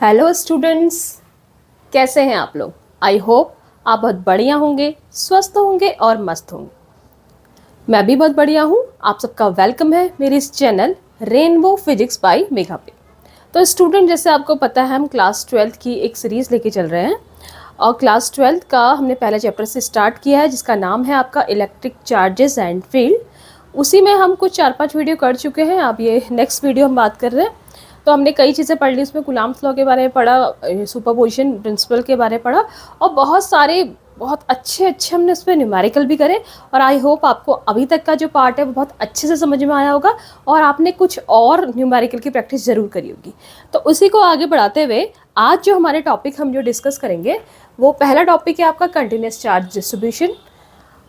Hello students, कैसे हैं आप लोग। आई होप आप बहुत बढ़िया होंगे, स्वस्थ होंगे और मस्त होंगे। मैं भी बहुत बढ़िया हूँ। आप सबका वेलकम है मेरे इस channel rainbow physics bye Megha पे। तो स्टूडेंट, जैसे आपको पता है हम क्लास 12 की एक सीरीज़ लेके चल रहे हैं और क्लास 12 का हमने पहले चैप्टर से स्टार्ट किया है जिसका नाम है आपका इलेक्ट्रिक चार्जेस एंड फील्ड। उसी में हम कुछ 4-5 वीडियो कर चुके हैं। अब ये नेक्स्ट वीडियो हम बात कर रहे हैं। तो हमने कई चीज़ें पढ़ ली, उसमें कूलम्ब्स लॉ के बारे में पढ़ा, सुपरपोजिशन प्रिंसिपल के बारे में पढ़ा और बहुत अच्छे हमने उसमें न्यूमेरिकल भी करे। और आई होप आपको अभी तक का जो पार्ट है वो बहुत अच्छे से समझ में आया होगा और आपने कुछ और न्यूमेरिकल की प्रैक्टिस ज़रूर करी होगी। तो उसी को आगे बढ़ाते हुए आज जो हमारे टॉपिक हम जो डिस्कस करेंगे वो पहला टॉपिक है आपका कंटिन्यूस चार्ज डिस्ट्रीब्यूशन।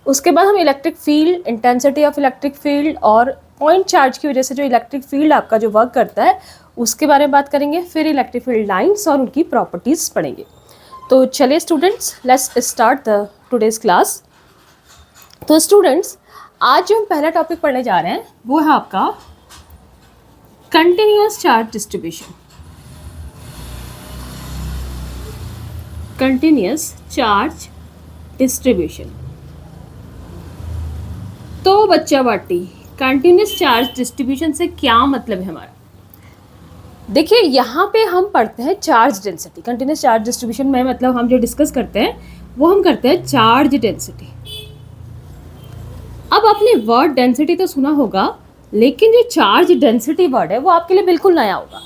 उसके बाद हम electric field, intensity of electric field और पॉइंट चार्ज की वजह से जो इलेक्ट्रिक फील्ड आपका जो वर्क करता है उसके बारे में बात करेंगे। फिर इलेक्ट्रिक फील्ड लाइंस और उनकी प्रॉपर्टीज़ पढ़ेंगे। तो चलिए students, let's start the today's class. तो स्टूडेंट्स, आज जो हम पहला टॉपिक पढ़ने जा रहे हैं वो है आपका continuous charge distribution. Continuous charge distribution. तो बच्चा बाटी, कंटिन्यूअस चार्ज डिस्ट्रीब्यूशन से क्या मतलब है हमारा। देखिए, यहाँ पे हम पढ़ते हैं charge density. Continuous charge distribution में मतलब हम जो डिस्कस करते हैं वो हम करते हैं चार्ज डेंसिटी। अब आपने वर्ड डेंसिटी तो सुना होगा, लेकिन जो चार्ज डेंसिटी वर्ड है वो आपके लिए बिल्कुल नया होगा।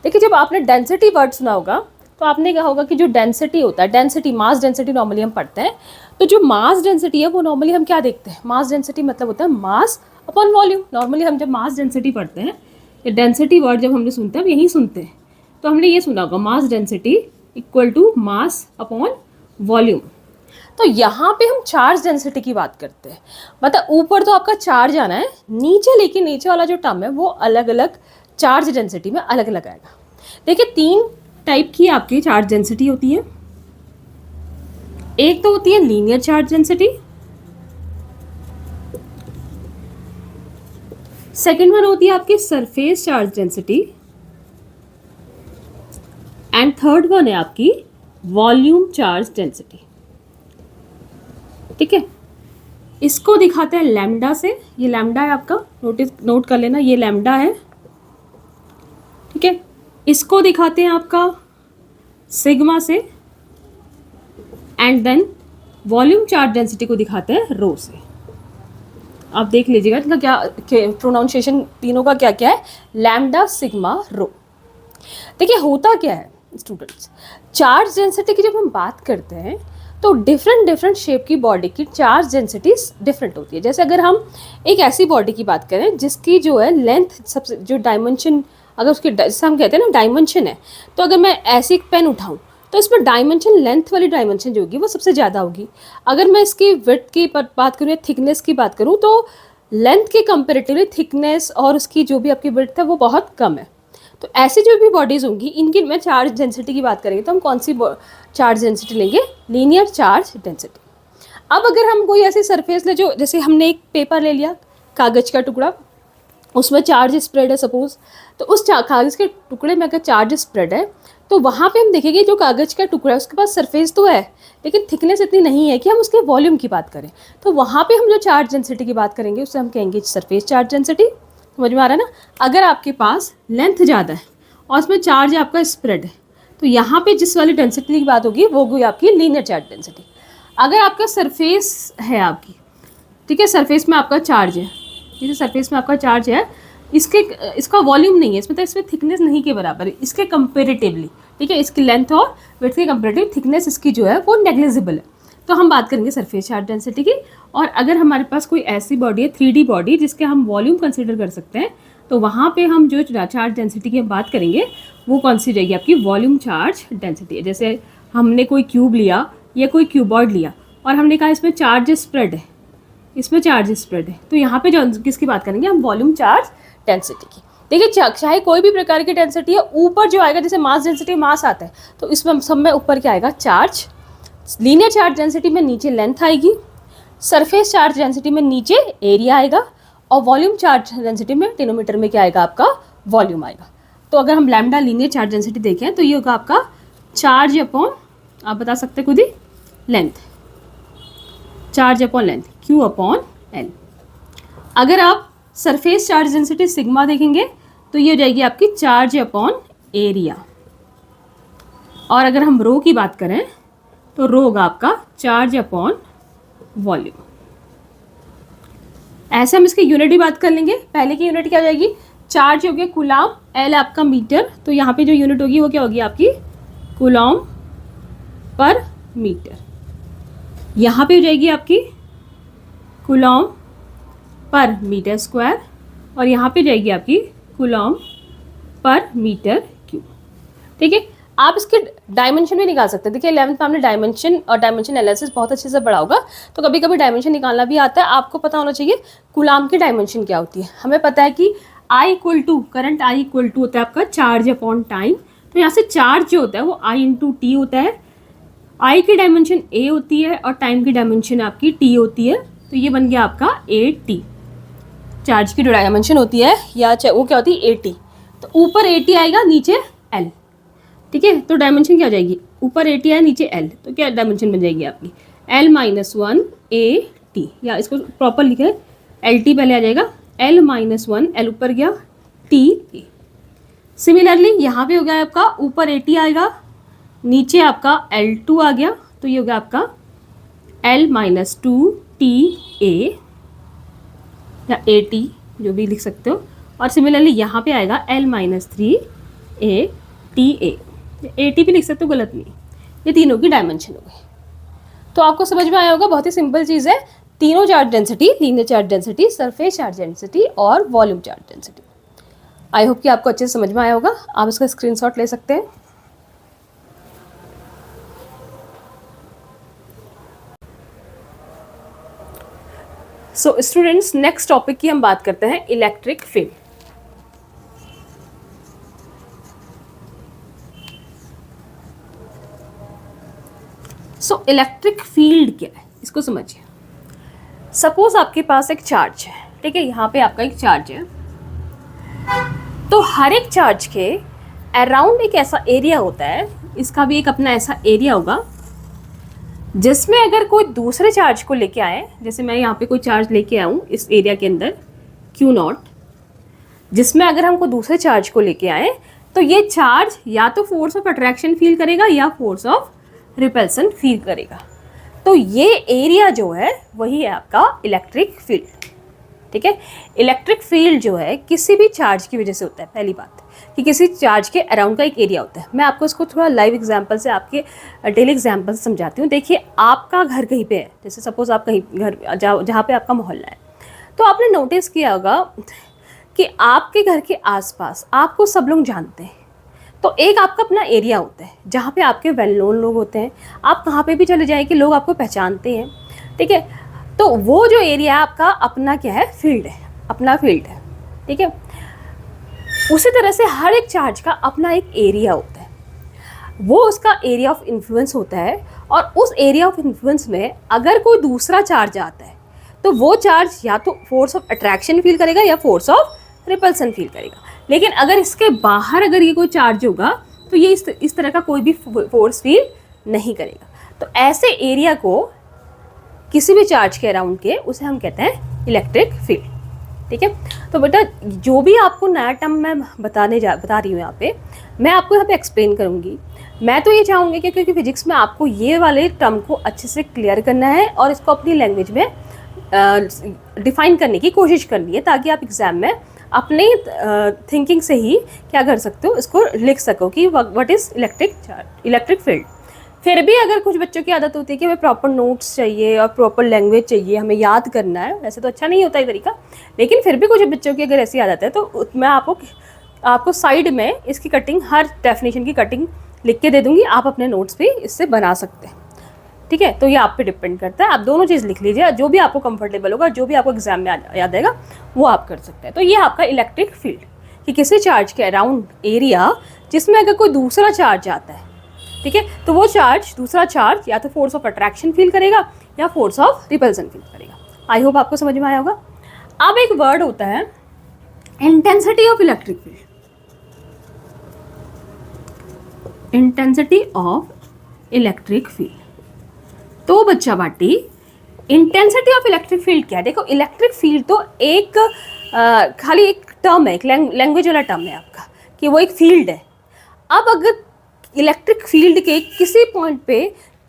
देखिए, जब आपने डेंसिटी वर्ड सुना होगा तो आपने कहा होगा कि जो डेंसिटी होता है, डेंसिटी, मास डेंसिटी नॉर्मली हम पढ़ते हैं। तो जो मास डेंसिटी है वो नॉर्मली हम क्या देखते हैं, मास डेंसिटी मतलब होता है मास अपॉन वॉल्यूम। नॉर्मली हम जब मास डेंसिटी पढ़ते हैं, ये डेंसिटी वर्ड जब हमने सुनते हैं, हम यही सुनते हैं, तो हमने ये सुना होगा mass density equal to mass upon volume. तो यहाँ पे हम चार्ज डेंसिटी की बात करते हैं। मतलब ऊपर तो आपका चार्ज आना है, नीचे लेकिन नीचे वाला जो टर्म है वो अलग अलग चार्ज डेंसिटी में अलग अलग आएगा। देखिए, 3 टाइप की आपकी चार्ज डेंसिटी होती है। एक तो होती है linear charge density, second one होती है आपकी surface charge density and third one है आपकी वॉल्यूम चार्ज डेंसिटी। ठीक है, इसको दिखाते हैं लैम्डा से। ये लैम्डा है आपका, नोट कर लेना, ये लैम्डा है। ठीक है, इसको दिखाते हैं आपका सिग्मा से and then volume charge density को दिखाते हैं रो से। आप देख लीजिएगा इनका क्या प्रोनाउंसिएशन, तीनों का क्या क्या है, लैम्डा, सिग्मा, रो। देखिए, होता क्या है स्टूडेंट्स, चार्ज डेंसिटी की जब हम बात करते हैं तो डिफरेंट शेप की बॉडी की चार्ज डेंसिटीज डिफरेंट होती है। जैसे अगर हम एक ऐसी बॉडी की बात करें जिसकी जो है लेंथ, सबसे जो डायमेंशन, अगर उसकी, जैसे हम कहते हैं ना डायमेंशन है, तो अगर मैं ऐसी एक पेन उठाऊं तो इसमें डायमेंशन, लेंथ वाली डायमेंशन जो होगी वो सबसे ज़्यादा होगी। अगर मैं इसकी विड्थ की बात करूँ या थिकनेस की बात करूँ तो लेंथ के कंपेरेटिवली थिकनेस और उसकी जो भी आपकी विड्थ है वो बहुत कम है। तो ऐसी जो भी बॉडीज़ होंगी इनकी में चार्ज डेंसिटी की बात करेंगे तो हम कौन सी चार्ज डेंसिटी लेंगे, लीनियर चार्ज डेंसिटी। अब अगर हम कोई ऐसी सरफेस ले, जो जैसे हमने एक पेपर ले लिया, कागज़ का टुकड़ा, उसमें चार्ज स्प्रेड है सपोज, तो उस कागज़ के टुकड़े में अगर चार्ज स्प्रेड है तो वहाँ पे हम देखेंगे जो कागज़ का टुकड़ा है उसके पास सरफेस तो है लेकिन थिकनेस इतनी नहीं है कि हम उसके वॉल्यूम की बात करें। तो वहाँ पे हम जो चार्ज डेंसिटी की बात करेंगे उससे हम कहेंगे सरफेस चार्ज डेंसिटी। समझ में आ रहा है ना। अगर आपके पास लेंथ ज़्यादा है और उसमें चार्ज आपका स्प्रेड है तो यहाँ पे जिस वाली डेंसिटी की बात होगी वो होगी आपकी लीनियर चार्ज डेंसिटी। अगर आपका सरफेस है आपकी, ठीक है, सरफेस में आपका चार्ज है, ठीक है, सरफेस में आपका चार्ज है, इसका वॉल्यूम नहीं है, इसमें तो इसमें थिकनेस नहीं के बराबर है इसके कंपेरेटिवली। ठीक है, इसकी लेंथ और विड्थ के कंपेरेटिव थिकनेस इसकी जो है वो नेग्लिजिबल है, तो हम बात करेंगे सरफेस चार्ज डेंसिटी की। और अगर हमारे पास कोई ऐसी बॉडी है 3D बॉडी जिसके हम वॉल्यूम कंसिडर कर सकते हैं तो वहाँ पे हम जो चार्ज डेंसिटी की हम बात करेंगे वो कौन सी रहेगी, आपकी वॉल्यूम चार्ज डेंसिटी है। जैसे हमने कोई क्यूब लिया या कोई क्यूबॉइड लिया और हमने कहा इसमें चार्ज स्प्रेड है, इसमें चार्ज स्प्रेड है, तो यहाँ पे जो किसकी बात करेंगे हम, वॉल्यूम चार्ज डेंसिटी की। देखिए, चाहे कोई भी प्रकार की डेंसिटी है, ऊपर जो आएगा, जैसे मास डेंसिटी, मास आता है तो इसमें सब में ऊपर क्या आएगा, चार्ज। लीनियर चार्ज डेंसिटी में नीचे लेंथ आएगी, सरफेस चार्ज डेंसिटी में नीचे एरिया आएगा और वॉल्यूम चार्ज डेंसिटी में डिनोमीटर में क्या आएगा, आपका वॉल्यूम आएगा। तो अगर हम लैम्डा लीनियर चार्ज डेंसिटी देखें तो ये होगा आपका चार्ज अपॉन, आप बता सकते हैं खुद ही, length, charge upon length, Q upon L। अगर आप सरफेस चार्ज डेंसिटी सिग्मा देखेंगे तो ये हो जाएगी आपकी चार्ज अपॉन एरिया। और अगर हम रो की बात करें तो रो होगा आपका चार्ज अपॉन वॉल्यूम। ऐसे हम इसकी यूनिट भी बात कर लेंगे। पहले की यूनिट क्या हो जाएगी, चार्ज हो गया कूलॉम, एल आपका मीटर, तो यहाँ पे जो यूनिट होगी वो क्या होगी आपकी कूलॉम पर मीटर। यहाँ पे हो जाएगी आपकी कूलॉम पर मीटर स्क्वायर, और यहाँ पे जाएगी आपकी कूलॉम पर मीटर क्यूब। ठीक है, आप इसके डायमेंशन भी निकाल सकते हैं। देखिए 11th में हमने डायमेंशन और डायमेंशन एनालिसिस बहुत अच्छे से पढ़ा होगा, तो कभी कभी डायमेंशन निकालना भी आता है। आपको पता होना चाहिए कूलॉम की डायमेंशन क्या होती है। हमें पता है कि I equal to current, I equal to होता है आपका चार्ज अपॉन टाइम। तो यहाँ से चार्ज जो होता है वो I इंटू टी होता है। I की डायमेंशन A होती है और टाइम की डायमेंशन आपकी T होती है, तो ये बन गया आपका AT। चार्ज की जो डायमेंशन होती है या वो क्या होती है AT, तो ऊपर AT आएगा नीचे L। ठीक है, तो डायमेंशन क्या हो जाएगी, ऊपर AT है नीचे L, तो क्या डायमेंशन बन जाएगी आपकी L-1 AT, या इसको प्रॉपर लिखे LT पहले आ जाएगा, L-1 L ऊपर गया TA। सिमिलरली यहाँ पे हो गया आपका ऊपर AT आएगा नीचे आपका L2 आ गया, तो ये हो गया आपका L-2 TA या AT जो भी लिख सकते हो। और सिमिलरली यहाँ पे आएगा L-3 ATA, AT भी लिख सकते हो, गलत नहीं। ये तीनों की डायमेंशन हो गई। तो आपको समझ में आया होगा, बहुत ही सिंपल चीज़ है। तीनों charge density, linear charge density, surface charge density और volume charge density. I hope कि आपको अच्छे से समझ में आया होगा। आप इसका स्क्रीनशॉट ले सकते हैं। सो स्टूडेंट्स, नेक्स्ट टॉपिक की हम बात करते हैं electric field. So electric field क्या है, इसको समझिए। सपोज आपके पास एक चार्ज है, ठीक है, यहाँ पे आपका एक चार्ज है, तो हर एक चार्ज के अराउंड एक ऐसा एरिया होता है, इसका भी एक अपना ऐसा एरिया होगा, जिसमें अगर कोई दूसरे चार्ज को लेके आए, जैसे मैं यहाँ पे कोई चार्ज लेके आऊँ इस एरिया के अंदर Q0, जिसमें अगर हमको दूसरे चार्ज को लेके आए तो ये चार्ज या तो फोर्स ऑफ अट्रैक्शन फील करेगा या फोर्स ऑफ रिपल्सन फील करेगा। तो ये एरिया जो है वही है आपका इलेक्ट्रिक फील्ड। ठीक है, इलेक्ट्रिक फील्ड जो है किसी भी चार्ज की वजह से होता है। पहली बात कि किसी चार्ज के अराउंड का एक एरिया होता है। मैं आपको इसको थोड़ा लाइव एग्जांपल से, आपके डेली एग्जांपल से समझाती हूँ। देखिए, आपका घर कहीं पे है, जैसे सपोज आप कहीं घर जहाँ पे आपका मोहल्ला है, तो आपने नोटिस किया होगा कि आपके घर के आसपास आपको सब लोग जानते हैं। तो एक आपका अपना एरिया होता है जहाँ पे आपके वेल नोन लोग होते हैं। आप कहाँ पे भी चले जाएं कि लोग आपको पहचानते हैं। ठीक है, तो वो जो एरिया आपका अपना क्या है, फील्ड है, अपना फील्ड है। ठीक है, उसी तरह से हर एक चार्ज का अपना एक एरिया होता है, वो उसका एरिया ऑफ इन्फ्लुएंस होता है। और उस एरिया ऑफ इन्फ्लुएंस में अगर कोई दूसरा चार्ज आता है तो वो चार्ज या तो फोर्स ऑफ अट्रैक्शन फील करेगा या फोर्स ऑफ रिपल्सन फील करेगा। लेकिन अगर इसके बाहर अगर ये कोई चार्ज होगा तो ये इस तरह का कोई भी फोर्स फील नहीं करेगा। तो ऐसे एरिया को किसी भी चार्ज के अराउंड के, उसे हम कहते हैं इलेक्ट्रिक फील्ड। ठीक है, तो बेटा जो भी आपको नया टर्म मैं बता रही हूँ यहाँ पे, मैं आपको यहाँ पे एक्सप्लेन करूँगी। मैं तो ये चाहूँगी कि क्योंकि फिजिक्स में आपको ये वाले टर्म को अच्छे से क्लियर करना है और इसको अपनी लैंग्वेज में डिफाइन करने की कोशिश करनी है, ताकि आप एग्ज़ाम में अपने थिंकिंग से ही क्या कर सकते हो, इसको लिख सको कि व्हाट इज़ इलेक्ट्रिक फील्ड। फिर भी अगर कुछ बच्चों की आदत होती है कि हमें प्रॉपर नोट्स चाहिए और प्रॉपर लैंग्वेज चाहिए, हमें याद करना है, वैसे तो अच्छा नहीं होता ये तरीका, लेकिन फिर भी कुछ बच्चों की अगर ऐसी आदत है तो मैं आपको साइड में इसकी कटिंग, हर डेफिनेशन की कटिंग लिख के दे दूँगी। आप अपने नोट्स भी इससे बना सकते हैं। ठीक है, तो ये आप पे डिपेंड करता है, आप दोनों चीज़ लिख लीजिए, जो भी आपको कंफर्टेबल होगा, जो भी आपको एग्जाम में याद आएगा वो आप कर सकते हैं। तो ये आपका इलेक्ट्रिक फील्ड कि किसी चार्ज के अराउंड एरिया जिसमें अगर कोई दूसरा चार्ज आता है, ठीक है, तो वो दूसरा चार्ज या तो फोर्स ऑफ अट्रैक्शन फील करेगा या फोर्स ऑफ रिपल्सन फील करेगा। आई होप आपको समझ में आया होगा। अब एक वर्ड होता है intensity of electric field. Intensity of electric field. तो बच्चा बाटी इंटेंसिटी ऑफ इलेक्ट्रिक फील्ड क्या है? देखो इलेक्ट्रिक फील्ड तो एक खाली एक टर्म है, एक लैंग्वेज वाला टर्म है आपका कि वो एक फील्ड है। अब अगर इलेक्ट्रिक फील्ड के किसी पॉइंट पे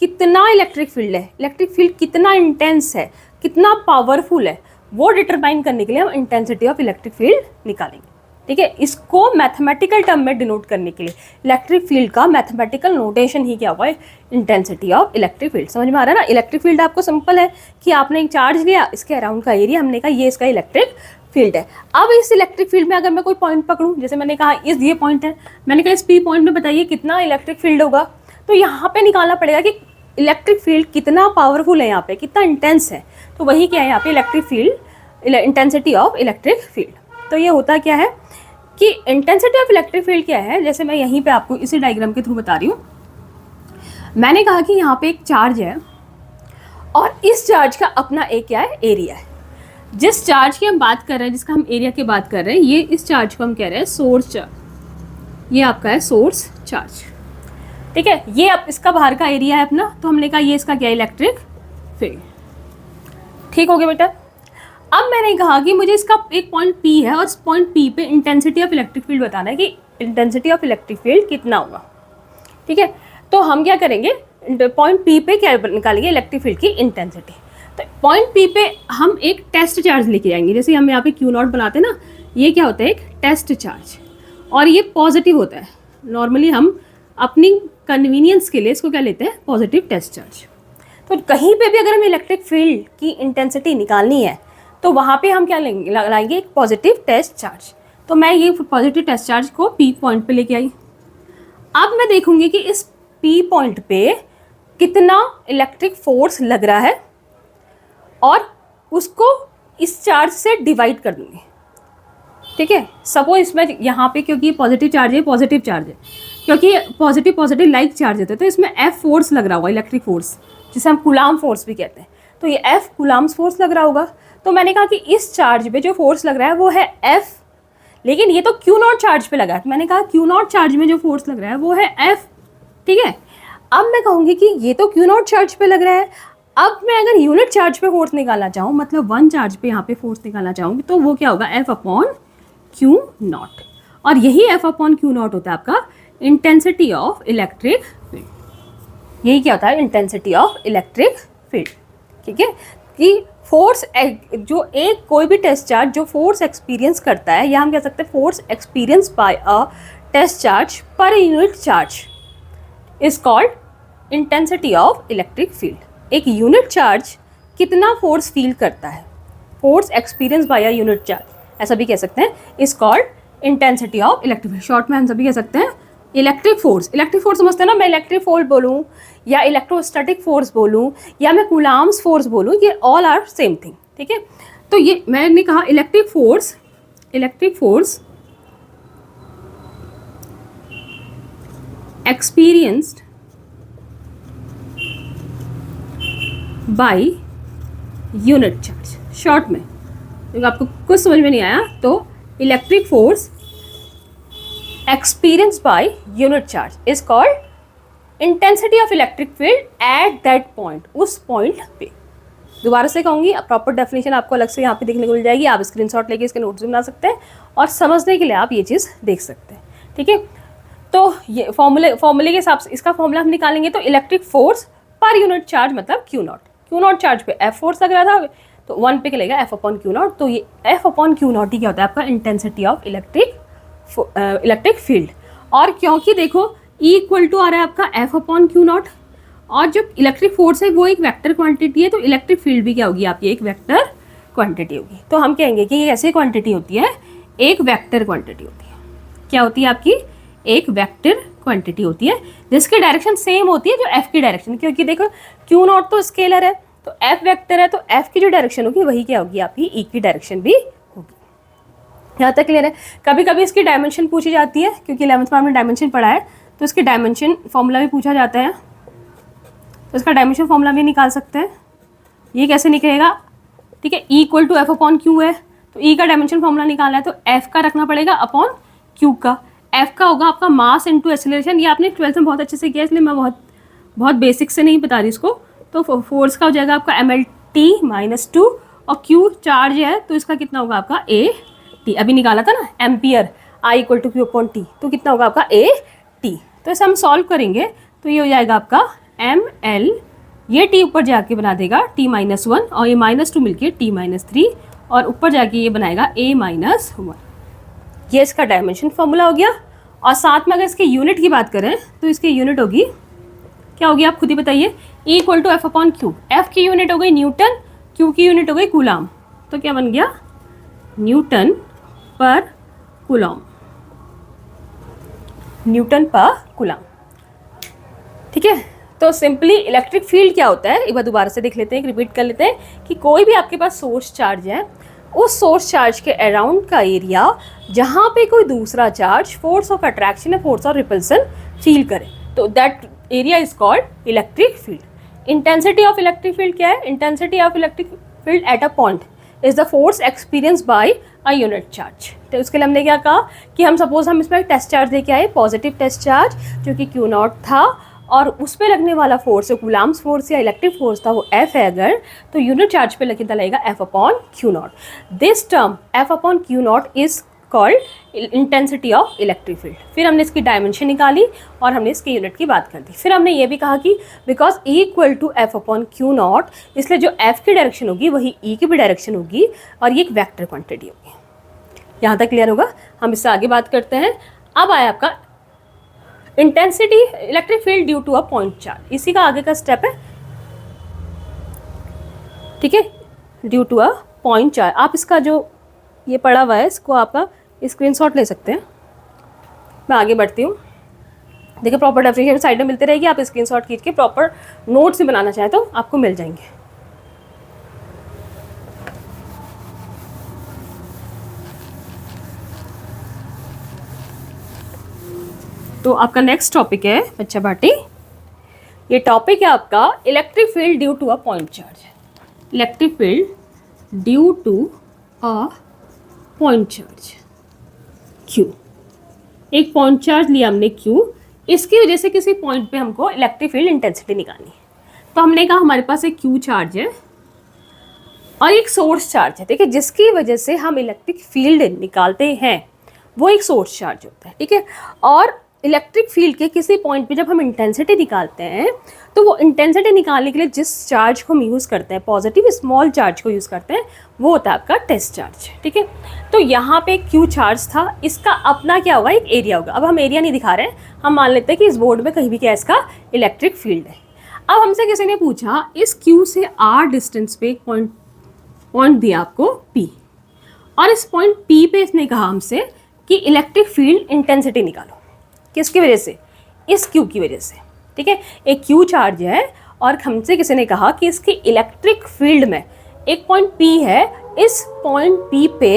कितना इलेक्ट्रिक फील्ड है, इलेक्ट्रिक फील्ड कितना इंटेंस है, कितना पावरफुल है, वो डिटरमाइन करने के लिए हम इंटेंसिटी ऑफ इलेक्ट्रिक फील्ड निकालेंगे। ठीक है, इसको मैथमेटिकल टर्म में डिनोट करने के लिए इलेक्ट्रिक फील्ड का मैथमेटिकल नोटेशन ही क्या हुआ है? Intensity of electric field. समझ में आ रहा है ना? इलेक्ट्रिक फील्ड आपको सिंपल है कि आपने एक चार्ज लिया, इसके अराउंड का एरिया हमने कहा ये इसका इलेक्ट्रिक फील्ड है। अब इस इलेक्ट्रिक फील्ड में अगर मैं कोई पॉइंट पकड़ूं, जैसे मैंने कहा इस ये पॉइंट है, मैंने कहा इस पी पॉइंट में बताइए कितना इलेक्ट्रिक फील्ड होगा, तो यहाँ पे निकालना पड़ेगा कि इलेक्ट्रिक फील्ड कितना पावरफुल है, यहाँ पे कितना इंटेंस है। तो वही क्या है यहाँ पे electric field, intensity of electric field. तो ये होता क्या है कि इंटेंसिटी ऑफ इलेक्ट्रिक फील्ड क्या है, जैसे मैं यहीं पे आपको इसी डायग्राम के थ्रू बता रही हूँ। मैंने कहा कि यहाँ पे एक चार्ज है और इस चार्ज का अपना एक क्या है? एरिया है। जिस चार्ज की हम बात कर रहे हैं, जिसका हम एरिया की बात कर रहे हैं, ये इस चार्ज को हम कह रहे हैं सोर्स चार्ज। ये आपका है सोर्स चार्ज। ठीक है, ये अब इसका बाहर का एरिया है अपना, तो हमने कहा ये इसका क्या? Electric field. ठीक हो गया बेटा? अब मैंने कहा कि मुझे इसका एक पॉइंट P है और इस पॉइंट P पे इंटेंसिटी ऑफ इलेक्ट्रिक फील्ड बताना है कि इंटेंसिटी ऑफ इलेक्ट्रिक फील्ड कितना होगा। ठीक है, तो हम क्या करेंगे? पॉइंट P पे क्या निकालेंगे? इलेक्ट्रिक फील्ड की इंटेंसिटी। तो पॉइंट P पे हम एक टेस्ट चार्ज लेके जाएंगे। जैसे हम यहाँ पे Q0 बनाते हैं ना, ये क्या होता है? एक टेस्ट चार्ज, और ये पॉजिटिव होता है। नॉर्मली हम अपनी कन्वीनियंस के लिए इसको क्या लेते हैं? Positive test charge. तो कहीं पे भी अगर हमें इलेक्ट्रिक फील्ड की इंटेंसिटी निकालनी है तो वहाँ पे हम क्या लगाएंगे? एक पॉजिटिव टेस्ट चार्ज। तो मैं ये पॉजिटिव टेस्ट चार्ज को P पॉइंट पे लेके आई। अब मैं देखूंगी कि इस P पॉइंट पे कितना इलेक्ट्रिक फोर्स लग रहा है और उसको इस चार्ज से डिवाइड कर दूंगी। ठीक है, सपोज इसमें यहाँ पे क्योंकि पॉजिटिव चार्ज है, पॉजिटिव चार्ज है, क्योंकि पॉजिटिव पॉजिटिव लाइक चार्ज होते हैं, तो इसमें F फोर्स लग रहा होगा, इलेक्ट्रिक फोर्स, जिसे हम कूलाम फोर्स भी कहते हैं। तो ये F कूलाम्स फोर्स लग रहा होगा। तो मैंने कहा कि इस चार्ज पे जो फोर्स लग रहा है वो है F, लेकिन ये तो Q0 चार्ज पे लगा है। तो मैंने कहा Q0 चार्ज में जो फोर्स लग रहा है वो है F। ठीक है, अब मैं कहूँगी कि ये तो Q0 चार्ज पे लग रहा है। अब मैं अगर यूनिट चार्ज पे फोर्स निकालना चाहूँ, मतलब 1 चार्ज पे यहाँ पे फोर्स निकालना चाहूँगी, तो वो क्या होगा? F upon Q0। और यही F अपॉन Q0 होता है आपका इंटेंसिटी ऑफ इलेक्ट्रिक फील्ड। यही क्या होता है? Intensity of electric field. ठीक है, कि फोर्स जो एक कोई भी टेस्ट चार्ज जो फोर्स एक्सपीरियंस करता है, या हम कह सकते हैं force experience by a test charge per unit charge is called intensity of electric field. एक यूनिट चार्ज कितना फोर्स फील करता है, force experience by a unit charge, ऐसा भी कह सकते हैं, is called intensity of electric field. Short में हम सभी कह सकते हैं इलेक्ट्रिक फोर्स। इलेक्ट्रिक फोर्स समझते हैं ना? मैं इलेक्ट्रिक फोर्स बोलूँ या इलेक्ट्रोस्टैटिक फोर्स बोलूँ या मैं कूलाम्स फोर्स बोलूँ, ये ऑल आर सेम थिंग। ठीक है, तो ये मैंने कहा electric force experienced by unit charge. Short में अगर आपको कुछ समझ में नहीं आया तो electric force experience by unit charge is called intensity of electric field at that point, उस पॉइंट पे। दोबारा से कहूँगी, प्रॉपर डेफिनेशन आपको अलग से यहाँ पे देखने को मिल जाएगी। आप स्क्रीनशॉट लेके इसके नोट्स बना सकते हैं और समझने के लिए आप ये चीज़ देख सकते हैं। ठीक है, तो ये फॉर्मूले के हिसाब से इसका फॉर्मूला हम निकालेंगे। तो इलेक्ट्रिक फोर्स पर यूनिट चार्ज मतलब Q0 चार्ज पे F फोर्स लग रहा था, तो 1 पे क्या लगेगा? F upon Q0। तो ये F अपॉन Q0 ही क्या होता है? आपका इंटेंसिटी ऑफ इलेक्ट्रिक फील्ड। और क्योंकि देखो E इक्वल टू आ रहा है आपका F अपॉन Q0, और जो इलेक्ट्रिक फोर्स है वो एक वेक्टर क्वांटिटी है, तो इलेक्ट्रिक फील्ड भी क्या होगी आपकी? एक वेक्टर क्वांटिटी होगी। तो हम कहेंगे कि ये ऐसी क्वांटिटी होती है, एक वेक्टर क्वांटिटी होती है। क्या होती है आपकी? एक वेक्टर क्वांटिटी होती है जिसकी डायरेक्शन सेम होती है जो F की डायरेक्शन, क्योंकि देखो Q0 तो स्केलर है, तो F वेक्टर है, तो F की जो डायरेक्शन होगी वही क्या होगी? आपकी E की डायरेक्शन भी होगी। यहाँ तक क्लियर है? कभी कभी इसकी डायमेंशन पूछी जाती है, क्योंकि 11th में आपने डायमेंशन पढ़ा है, तो इसके डायमेंशन फॉर्मूला भी पूछा जाता है, तो इसका डायमेंशन फॉर्मूला भी निकाल सकते हैं। ये कैसे निकलेगा? ठीक है, E equal to F upon Q है, तो E का डायमेंशन फॉर्मूला निकालना है तो F का रखना पड़ेगा अपॉन Q का। एफ का होगा आपका मास इनटू एक्सेलरेशन। ये आपने 12th में बहुत अच्छे से किया, इसलिए मैं बहुत बेसिक से नहीं बता रही इसको। तो फोर्स का हो जाएगा आपका mlt-2 और क्यू चार्ज है तो इसका कितना होगा आपका AT। अभी निकाला था ना एम्पियर I = Q/T, तो कितना होगा आपका AT। तो इसे हम सॉल्व करेंगे तो ये हो जाएगा आपका ml, ये t ऊपर जाके बना देगा t-1 और ये -2 मिलके t-3 और ऊपर जाके ये बनाएगा a-1। ये इसका डायमेंशन फॉर्मूला हो गया। और साथ में अगर इसके यूनिट की बात करें तो इसकी यूनिट होगी, क्या होगी आप खुद ही बताइए, E = F/Q। F की यूनिट हो गई न्यूटन, Q की यूनिट हो गई कूलाम। तो क्या बन गया, न्यूटन पर कूलाम, न्यूटन पर कूलाम। ठीक है, तो सिंपली इलेक्ट्रिक फील्ड क्या होता है एक बार दोबारा से देख लेते हैं, रिपीट कर लेते हैं कि कोई भी आपके पास सोर्स चार्ज है, उस सोर्स चार्ज के अराउंड का एरिया जहाँ पे कोई दूसरा चार्ज फोर्स ऑफ अट्रैक्शन या फोर्स ऑफ रिपल्सन फील करे, तो that area is called electric field. Intensity of electric field क्या है, intensity of electric field at a point is the force experience by a unit charge. तो उसके लिए हमने क्या कहा कि हम सपोज हम इसमें टेस्ट चार्ज लेके आए, पॉजिटिव टेस्ट चार्ज जो कि Q0 था, और उस पर लगने वाला फोर्स जो कूलाम्स फोर्स या इलेक्ट्रिक फोर्स था वो F है अगर, तो यूनिट चार्ज पे कितना लगेगा F/Q0। This term F/Q0 is called intensity of electric field. फिर हमने इसकी डायमेंशन निकाली और हमने इसकी यूनिट की बात कर दी। फिर हमने ये भी कहा कि बिकॉज E = F/Q0, इसलिए जो F की डायरेक्शन होगी वही E की भी डायरेक्शन होगी और ये एक वेक्टर क्वांटिटी होगी। यहाँ तक क्लियर होगा, हम इससे आगे बात करते हैं। अब आया आपका intensity electric field due to a point charge, इसी का आगे का स्टेप है। ठीक है, due to a point charge. आप इसका जो ये पड़ा हुआ है इसको आपका स्क्रीनशॉट ले सकते हैं। मैं आगे बढ़ती हूँ। देखिए प्रॉपर डेफिनेशन साइड में मिलती रहेगी, आप स्क्रीनशॉट खींच के प्रॉपर नोट्स भी बनाना चाहें तो आपको मिल जाएंगे। तो आपका नेक्स्ट टॉपिक है बच्चा भाटी, ये टॉपिक है आपका electric field due to a point charge. Electric field due to a point charge Q, एक पॉइंट चार्ज लिया हमने Q, इसकी वजह से किसी पॉइंट पे हमको इलेक्ट्रिक फील्ड इंटेंसिटी निकालनी है। तो हमने कहा हमारे पास एक Q चार्ज है और एक सोर्स चार्ज है, ठीक है, जिसकी वजह से हम इलेक्ट्रिक फील्ड निकालते हैं, वो एक सोर्स चार्ज होता है। ठीक है, और इलेक्ट्रिक फील्ड के किसी पॉइंट पे जब हम इंटेंसिटी निकालते हैं तो वो इंटेंसिटी निकालने के लिए जिस चार्ज को हम यूज़ करते हैं, पॉजिटिव स्मॉल चार्ज को यूज़ करते हैं, वो होता है आपका टेस्ट चार्ज। ठीक है, तो यहाँ पे Q चार्ज था, इसका अपना क्या होगा, एक एरिया होगा। अब हम एरिया नहीं दिखा रहे हैं, हम मान लेते हैं कि इस बोर्ड में कहीं भी क्या इसका इलेक्ट्रिक फील्ड है। अब हमसे किसी ने पूछा इस Q से R डिस्टेंस पे एक पॉइंट दिया आपको P, और इस पॉइंट P पे इसने कहा हमसे कि इलेक्ट्रिक फील्ड इंटेंसिटी निकालो। किसकी वजह से, इस Q की वजह से। ठीक है, एक Q चार्ज है और हमसे किसी ने कहा कि इसकी इलेक्ट्रिक फील्ड में एक पॉइंट P है, इस पॉइंट P पे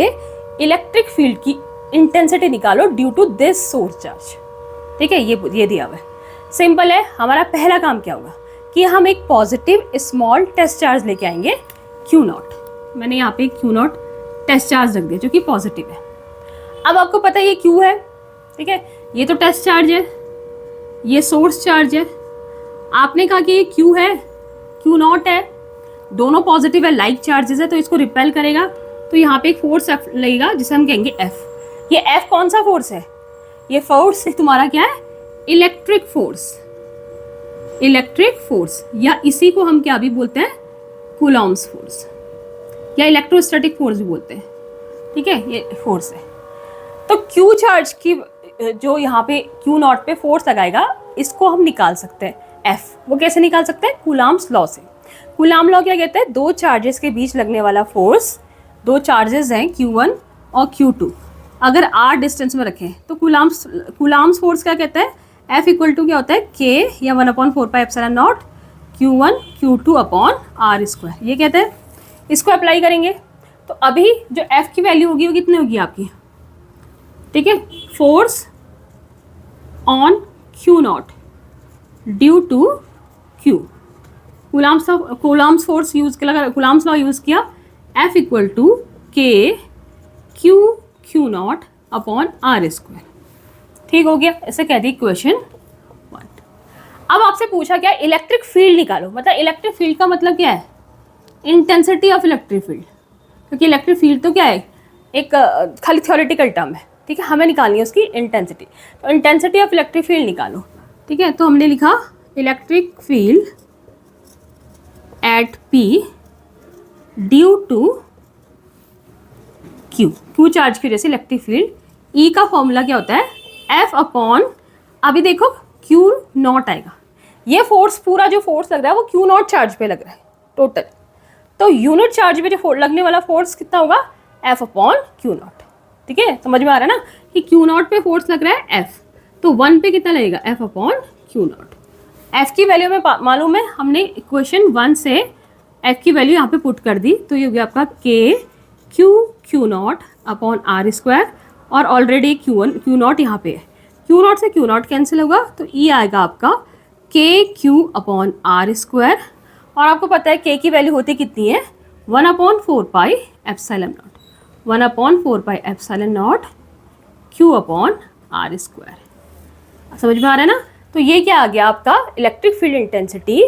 इलेक्ट्रिक फील्ड की इंटेंसिटी निकालो due to this source charge. ठीक है, ये दिया हुआ है। सिंपल है, हमारा पहला काम क्या होगा कि हम एक पॉजिटिव स्मॉल टेस्ट चार्ज लेके आएंगे Q0। मैंने यहाँ पे Q0 टेस्ट चार्ज रख दिया जो कि पॉजिटिव है। अब आपको पता है ये Q है, ठीक है, ये तो टेस्ट चार्ज है, ये सोर्स चार्ज है। आपने कहा कि ये Q है, Q0 है, दोनों पॉजिटिव है, लाइक चार्जेस है, तो इसको रिपेल करेगा, तो यहाँ पे एक फोर्स F लगेगा जिसे हम कहेंगे F। ये F कौन सा फोर्स है, ये फोर्स तुम्हारा क्या है, इलेक्ट्रिक फोर्स। इलेक्ट्रिक फोर्स, या इसी को हम क्या भी बोलते हैं, कूलॉम्स फोर्स या इलेक्ट्रोस्टैटिक फोर्स भी बोलते हैं। ठीक है, ये फोर्स है। तो Q चार्ज की जो यहाँ पे Q0 पे फोर्स लगाएगा, इसको हम निकाल सकते हैं F। वो कैसे निकाल सकते हैं, कूलाम्स लॉ से। कूलाम लॉ क्या कहता है, दो चार्जेस के बीच लगने वाला फोर्स, दो चार्जेस हैं Q1 और Q2, अगर R डिस्टेंस में रखें तो कूलाम्स फोर्स क्या कहता है, F = क्या होता है, K या 1/4πε0 Q1 Q2/R²। ये कहते हैं, इसको अप्लाई करेंगे तो अभी जो F की वैल्यू होगी वो कितनी होगी आपकी, ठीक है, force on Q0 due to Q। Coulomb's force use किया, कूलाम्स लॉ यूज किया, F = K Q Q0/R²। ठीक हो गया, ऐसे कह दी क्वेश्चन 1। अब आपसे पूछा क्या, इलेक्ट्रिक फील्ड निकालो। मतलब इलेक्ट्रिक फील्ड का मतलब क्या है, इंटेंसिटी ऑफ इलेक्ट्रिक फील्ड। क्योंकि इलेक्ट्रिक फील्ड तो क्या है, एक खाली थ्योरेटिकल टर्म है, ठीक है, हमें निकालनी है उसकी इंटेंसिटी। तो इंटेंसिटी ऑफ इलेक्ट्रिक फील्ड निकालो, ठीक है। तो हमने लिखा electric field at P due to Q charge की वजह से इलेक्ट्रिक फील्ड। E का फॉर्मूला क्या होता है, F अपॉन, अभी देखो Q नॉट आएगा, ये फोर्स पूरा जो फोर्स लग रहा है वो Q नॉट चार्ज पे लग रहा है टोटल। तो यूनिट चार्ज पे जो लगने वाला फोर्स कितना होगा, F अपॉन Q नॉट। ठीक है, समझ में आ रहा है ना कि Q नॉट पे फोर्स लग रहा है F, तो 1 पे कितना लगेगा, F upon Q not. F की वैल्यू में मालूम है, हमने इक्वेशन 1 से F की वैल्यू यहाँ पे पुट कर दी, तो ये हो गया आपका Q not upon R square, और ऑलरेडी Q नॉट यहाँ पे है, Q नॉट से Q नॉट कैंसिल होगा, तो E आएगा आपका KQ अपॉन R स्क्वायर। और आपको पता है K की वैल्यू होती कितनी है, 1/4 pi epsilon not, 1/4 pi epsilon naught Q upon R square. समझ में आ रहा है ना। तो ये क्या आ गया आपका, electric field intensity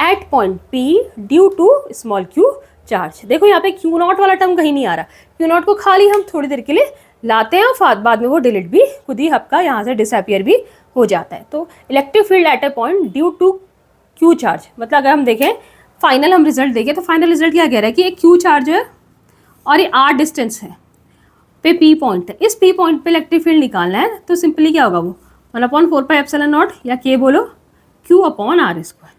at point P due to small q charge. देखो यहाँ पे Q नॉट वाला टर्म कहीं नहीं आ रहा, Q नॉट को खाली हम थोड़ी देर के लिए लाते हैं और बाद में वो डिलीट भी खुद ही आपका यहाँ से डिसअपियर भी हो जाता है। तो electric field at a point due to Q charge, मतलब अगर हम देखें फाइनल हम रिजल्ट देखें तो फाइनल रिजल्ट क्या कह रहा है कि एक Q चार्ज है और ये R डिस्टेंस है पे P पॉइंट है, इस P पॉइंट पे इलेक्ट्रिक फील्ड निकालना है। तो सिंपली क्या होगा वो 1/4 पाई एप्सिलॉन नॉट, या K बोलो, Q upon R square,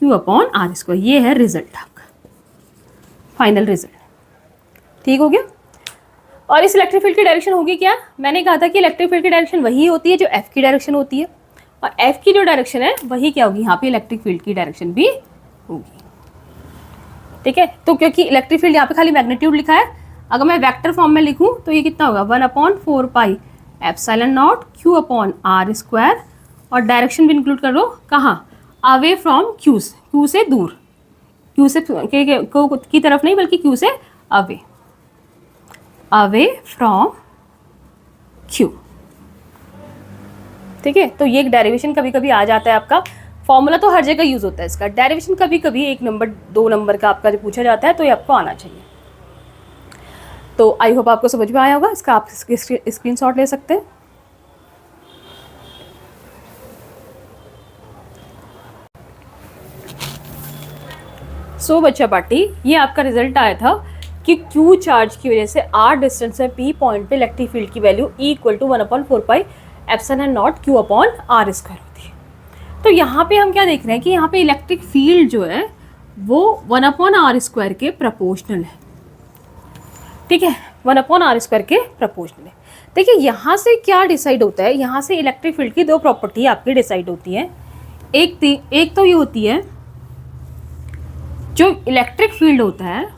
Q upon R square. ये है रिजल्ट आपका, फाइनल रिजल्ट। ठीक हो गया। और इस इलेक्ट्रिक फील्ड की डायरेक्शन होगी क्या, मैंने कहा था कि इलेक्ट्रिक फील्ड की डायरेक्शन वही होती है जो F की डायरेक्शन होती है, और F की जो डायरेक्शन है वही क्या होगी, यहाँ पे इलेक्ट्रिक फील्ड की डायरेक्शन भी होगी। ठीक है, तो क्योंकि इलेक्ट्रिक फील्ड यहाँ पे खाली मैग्नीट्यूड लिखा है, अगर मैं वेक्टर फॉर्म में लिखूँ तो ये कितना होगा, 1/4 pi epsilon naught Q upon R square, और डायरेक्शन भी इंक्लूड करो कहाँ, अवे फ्रॉम Q से दूर, Q से की तरफ नहीं बल्कि Q से अवे फ्रॉम Q। ठीक है, तो ये एक डेरिवेशन कभी कभी आ जाता है आपका, फॉर्मूला तो हर जगह यूज होता है इसका, डेरिवेशन कभी कभी 1 नंबर 2 नंबर का आपका जो पूछा जाता है तो ये आपको आना चाहिए। तो आई होप आपको समझ में आया होगा, इसका आप स्क्रीनशॉट ले सकते हैं। सो बच्चा पार्टी, ये आपका रिजल्ट आया था कि Q चार्ज की वजह से R डिस्टेंस है P पॉइंट पे इलेक्ट्रिक फील्ड की value E equal to 1/4 pi epsilon naught Q upon R square होती है। तो यहाँ पे हम क्या देख रहे हैं कि यहाँ पे इलेक्ट्रिक फील्ड जो है वो 1/r स्क्वायर के प्रपोर्शनल है। ठीक है, 1/r स्क्वायर के प्रपोर्शनल है। देखिए यहाँ से क्या डिसाइड होता है, यहाँ से इलेक्ट्रिक फील्ड की 2 प्रॉपर्टी आपकी डिसाइड होती है। एक तो ये होती है जो इलेक्ट्रिक फील्ड होता है,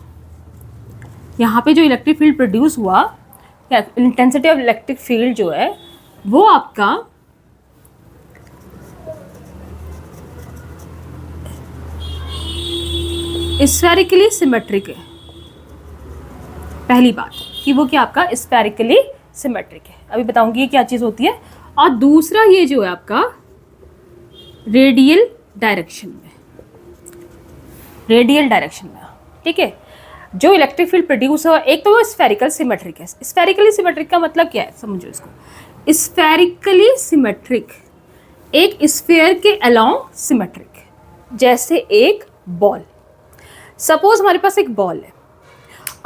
यहाँ पे जो इलेक्ट्रिक फील्ड प्रोड्यूस हुआ, इंटेंसिटी ऑफ इलेक्ट्रिक फील्ड जो है वो आपका स्फेरिकली सिमेट्रिक है। पहली बात कि वो क्या आपका स्फेरिकली सिमेट्रिक है, अभी बताऊंगी ये क्या चीज़ होती है। और दूसरा ये जो है आपका रेडियल डायरेक्शन में, ठीक है, जो इलेक्ट्रिक फील्ड प्रोड्यूस हो, एक तो वो स्फेरिकल सिमेट्रिक है। स्फेरिकली सिमेट्रिक का मतलब क्या है, समझो इसको। स्फेरिकली सिमेट्रिक, एक स्फेयर के अलोंग सिमेट्रिक, जैसे एक बॉल। सपोज हमारे पास एक बॉल है,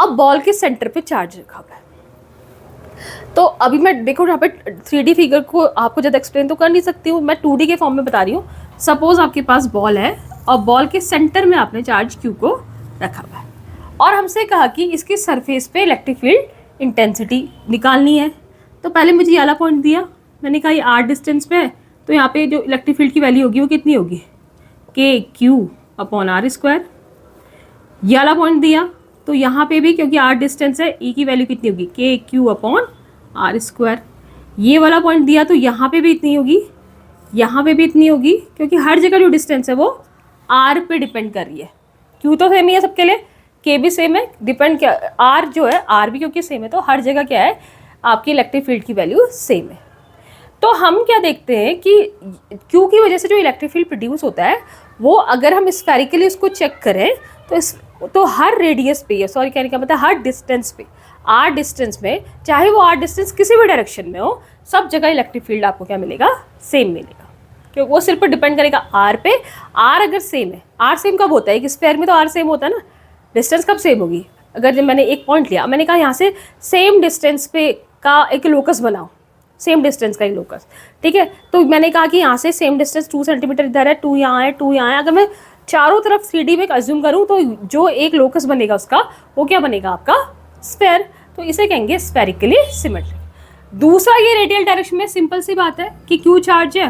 अब बॉल के सेंटर पे चार्ज रखा हुआ है। तो अभी मैं देखो यहाँ पे 3D फिगर को आपको ज़्यादा एक्सप्लेन तो कर नहीं सकती हूँ, मैं 2D के फॉर्म में बता रही हूँ। सपोज आपके पास बॉल है और बॉल के सेंटर में आपने चार्ज Q को रखा हुआ है, और हमसे कहा कि इसके सरफेस पे इलेक्ट्रिक फील्ड इंटेंसिटी निकालनी है। तो पहले मुझे ये वाला पॉइंट दिया, मैंने कहा ये R डिस्टेंस पे है, तो यहाँ पे जो इलेक्ट्रिक फील्ड की वैल्यू होगी वो कितनी होगी, KQ अपॉन R स्क्वायर। ये वाला पॉइंट दिया, तो यहाँ पे भी क्योंकि R डिस्टेंस है, E की वैल्यू कितनी होगी, KQ अपॉन R स्क्वायर। ये वाला पॉइंट दिया, तो यहाँ पे भी इतनी होगी, यहाँ पे भी इतनी होगी, क्योंकि हर जगह जो डिस्टेंस है वो R पे डिपेंड कर रही है। Q तो सेम ही है सबके लिए, K भी सेम है, डिपेंड क्या R जो है, R भी क्योंकि सेम है, तो हर जगह क्या है आपकी इलेक्ट्रिक फील्ड की वैल्यू सेम है। तो हम क्या देखते हैं कि क्यू की वजह से जो इलेक्ट्रिक फील्ड प्रोड्यूस होता है वो अगर हम स्फेरिकली उसको चेक करें तो हर रेडियस पे, सॉरी कहने का मतलब हर डिस्टेंस पे, आर डिस्टेंस में, चाहे वो आर डिस्टेंस किसी भी डायरेक्शन में हो, सब जगह इलेक्ट्रिक फील्ड आपको क्या मिलेगा, सेम मिलेगा। क्योंकि वो सिर्फ डिपेंड करेगा आर पे। आर अगर सेम है, आर सेम कब होता है, एक स्फेयर में तो आर सेम होता है ना, डिस्टेंस कब सेम होगी, अगर जब मैंने एक पॉइंट लिया, मैंने कहा यहाँ से सेम डिस्टेंस पे का एक लोकस बनाओ, सेम डिस्टेंस का एक लोकस, ठीक है। तो मैंने कहा कि यहाँ से सेम डिस्टेंस 2 सेंटीमीटर इधर है, 2 यहाँ है, 2 यहाँ है। अगर मैं चारों तरफ 3D में अज्यूम करूँ तो जो एक लोकस बनेगा उसका, वो क्या बनेगा, आपका स्फेयर। तो इसे कहेंगे स्फेरिकली सिमेट्रिक। दूसरा, ये रेडियल डायरेक्शन में सिंपल सी बात है कि क्यू चार्ज है,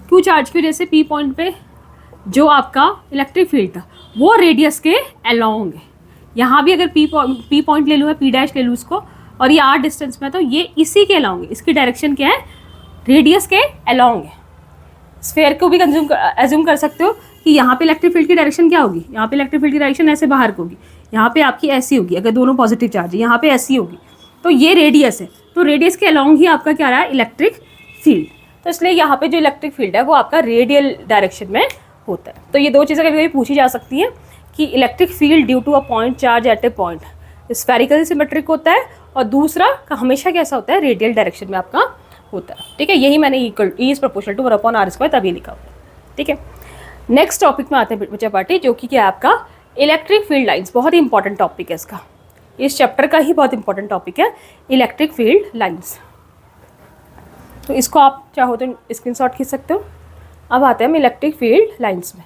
क्यू चार्ज की वजह से पी पॉइंट पे जो आपका इलेक्ट्रिक फील्ड था वो रेडियस के अलोंग है। यहाँ भी अगर पी पॉइंट ले लूँ, पी डैश ले लूँ इसको, और ये आर डिस्टेंस में, तो ये इसी के अलोंग है, इसकी डायरेक्शन क्या है, रेडियस के अलोंग है। स्फेयर को भी एज्यूम कर सकते हो कि यहाँ पे इलेक्ट्रिक फील्ड की डायरेक्शन क्या होगी, यहाँ पे इलेक्ट्रिक फील्ड की डायरेक्शन ऐसे बाहर को होगी, यहाँ पे आपकी ऐसी होगी अगर दोनों पॉजिटिव चार्ज है, यहाँ पे ऐसी होगी। तो ये रेडियस है, तो रेडियस के अलोंग ही आपका क्या रहा है, इलेक्ट्रिक फील्ड। तो इसलिए यहाँ पे जो इलेक्ट्रिक फील्ड है वो आपका रेडियल डायरेक्शन में होता है। तो ये दो चीज़ें कभी कभी पूछी जा सकती हैं कि electric field due to a point charge at a point spherical symmetric होता है, और दूसरा का हमेशा कैसा होता है, रेडियल डायरेक्शन में आपका होता है, ठीक है। यही मैंने E is proportional to 1/r² तभी लिखा हुआ है, ठीक है। नेक्स्ट टॉपिक में आते हैं बच्चा पार्टी, जो कि क्या है आपका इलेक्ट्रिक फील्ड लाइंस। बहुत ही इंपॉर्टेंट टॉपिक है इसका, इस चैप्टर का ही बहुत इंपॉर्टेंट टॉपिक है इलेक्ट्रिक फील्ड लाइंस। तो इसको आप चाहो तो स्क्रीनशॉट खींच सकते हो। अब आते हैं हम इलेक्ट्रिक फील्ड लाइंस में।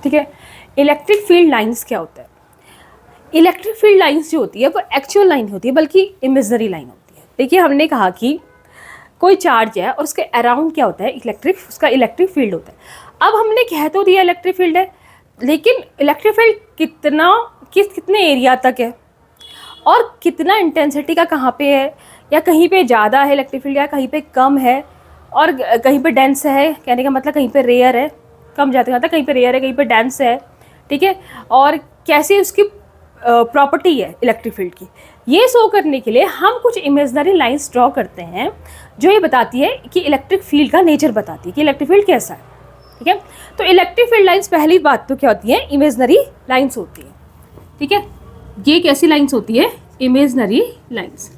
ठीक है, इलेक्ट्रिक फील्ड लाइंस क्या होता है। इलेक्ट्रिक फील्ड लाइंस जो होती है वो एक्चुअल लाइन होती है, बल्कि इमेजिनरी लाइन होती है। देखिए, हमने कहा कि कोई चार्ज है और उसके अराउंड क्या होता है, उसका इलेक्ट्रिक फील्ड होता है। अब हमने कह तो दिया इलेक्ट्रिक फील्ड है, लेकिन इलेक्ट्रिक फील्ड कितने एरिया तक है और कितना इंटेंसिटी का कहाँ पे है, या कहीं पे ज़्यादा है इलेक्ट्रिक फील्ड या कहीं पे कम है, और कहीं पे डेंस है, कहने का मतलब कहीं पे रेयर है, कम जाते जाता कहीं पे रेयर है, कहीं पे डेंस है, ठीक है। और कैसी उसकी प्रॉपर्टी है इलेक्ट्रिक फील्ड की, ये शो करने के लिए हम कुछ इमेजिनरी लाइंस ड्रॉ करते हैं जो ये बताती है कि इलेक्ट्रिक फील्ड का नेचर बताती है कि इलेक्ट्रिक फील्ड कैसा है, ठीक है। तो इलेक्ट्रिक फील्ड लाइंस, पहली बात तो क्या होती है, इमेजिनरी लाइंस होती है, ठीक है। ये कैसी लाइंस होती है, इमेजिनरी लाइंस,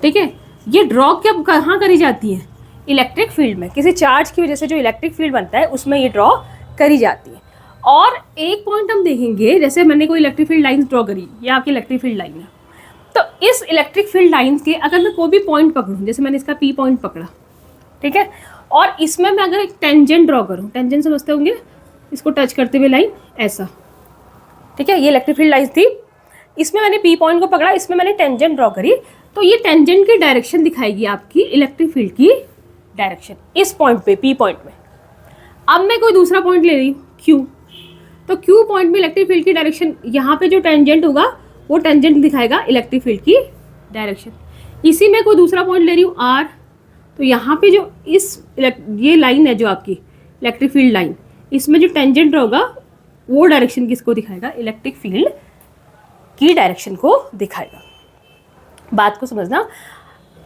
ठीक है। ये ड्रॉ कहाँ करी जाती है, इलेक्ट्रिक फील्ड में। किसी चार्ज की वजह से जो इलेक्ट्रिक फील्ड बनता है उसमें ये ड्रॉ करी जाती है। और एक पॉइंट हम देखेंगे, जैसे मैंने कोई इलेक्ट्रिक फील्ड लाइन ड्रॉ करी, ये आपकी इलेक्ट्रिक फील्ड लाइन है, तो इस इलेक्ट्रिक फील्ड लाइन के अगर मैं कोई भी पॉइंट पकड़ूँ, जैसे मैंने इसका पी पॉइंट पकड़ा, ठीक है, और इसमें मैं अगर एक टेंजेंट ड्रॉ करूँ, टेंजेंट समझते होंगे, इसको टच करते हुए लाइन ऐसा, ठीक है, ये इलेक्ट्रिक फील्ड लाइन थी। इसमें मैंने पी पॉइंट को पकड़ा, इसमें मैंने टेंजेंट ड्रॉ करी, तो ये टेंजेंट की डायरेक्शन दिखाएगी आपकी इलेक्ट्रिक फील्ड की डायरेक्शन इस पॉइंट पे, पी पॉइंट में। अब मैं कोई दूसरा पॉइंट ले रही हूँ क्यू, तो क्यू पॉइंट में इलेक्ट्रिक फील्ड की डायरेक्शन, यहाँ पे जो टेंजेंट होगा वो टेंजेंट दिखाएगा इलेक्ट्रिक फील्ड की डायरेक्शन। इसी में कोई दूसरा पॉइंट ले रही हूँ आर, तो यहाँ पे जो ये लाइन है जो आपकी इलेक्ट्रिक फील्ड लाइन, इसमें जो टेंजेंट होगा वो डायरेक्शन किसको दिखाएगा, इलेक्ट्रिक फील्ड की डायरेक्शन को दिखाएगा। बात को समझना।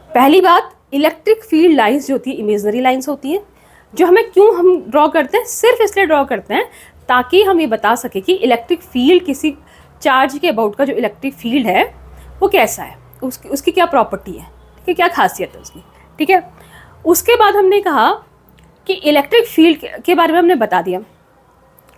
पहली बात, इलेक्ट्रिक फील्ड लाइंस जो होती है इमेजिनरी लाइंस होती है, जो हम ड्रॉ करते हैं सिर्फ इसलिए ड्रॉ करते हैं ताकि हम ये बता सके कि इलेक्ट्रिक फील्ड, किसी चार्ज के अबाउट का जो इलेक्ट्रिक फील्ड है वो कैसा है, उसकी क्या प्रॉपर्टी है, ठीक है, क्या खासियत है उसकी, ठीक है। उसके बाद हमने कहा कि इलेक्ट्रिक फील्ड के बारे में हमने बता दिया,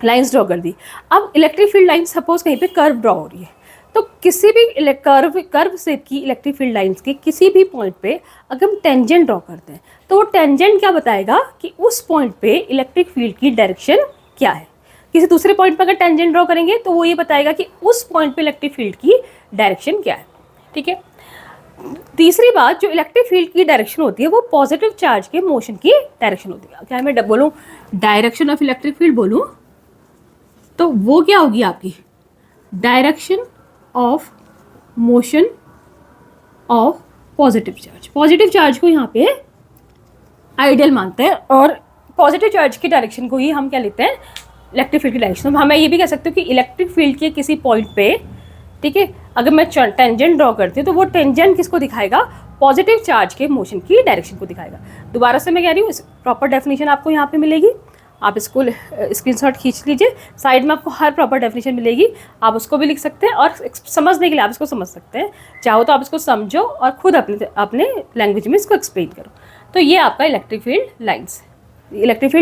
लाइंस ड्रॉ कर दी। अब इलेक्ट्रिक फील्ड लाइन सपोज कहीं पे कर्व ड्रॉ हो रही है, तो किसी भी कर्व शेप की इलेक्ट्रिक फील्ड लाइंस के किसी भी पॉइंट पे अगर हम टेंजेंट ड्रॉ करते हैं, तो वो टेंजेंट क्या बताएगा कि उस पॉइंट पे इलेक्ट्रिक फील्ड की डायरेक्शन क्या है। किसी दूसरे पॉइंट पर अगर टेंजेंट ड्रॉ करेंगे तो वो ये बताएगा कि उस पॉइंट पे इलेक्ट्रिक फील्ड की डायरेक्शन क्या है, ठीक है। तीसरी बात, जो इलेक्ट्रिक फील्ड की डायरेक्शन होती है वो पॉजिटिव चार्ज के मोशन की डायरेक्शन होती है। क्या मैं बोलूँ डायरेक्शन ऑफ इलेक्ट्रिक फील्ड बोलूँ तो वो क्या होगी आपकी direction of motion of positive charge. Positive charge को यहाँ पे आइडियल मानते हैं और पॉजिटिव चार्ज की डायरेक्शन को ही हम क्या लेते हैं इलेक्ट्रिक फील्ड की डायरेक्शन। हमें ये भी कह सकते हो कि इलेक्ट्रिक फील्ड के किसी पॉइंट पे, ठीक है, अगर मैं टेंजेंट ड्रॉ करती हूँ तो वो टेंजेंट किसको दिखाएगा पॉजिटिव चार्ज के मोशन की डायरेक्शन को दिखाएगा। दोबारा से मैं कह रही हूँ, प्रॉपर डेफिनेशन आपको यहाँ पे मिलेगी, आप इसको स्क्रीनशॉट खींच लीजिए, साइड में आपको हर प्रॉपर डेफिनेशन मिलेगी, आप उसको भी लिख सकते हैं और समझने के लिए आप इसको समझ सकते हैं, चाहो तो आप इसको समझो और खुद अपने लैंग्वेज में इसको एक्सप्लेन करो। तो ये आपका इलेक्ट्रिक फील्ड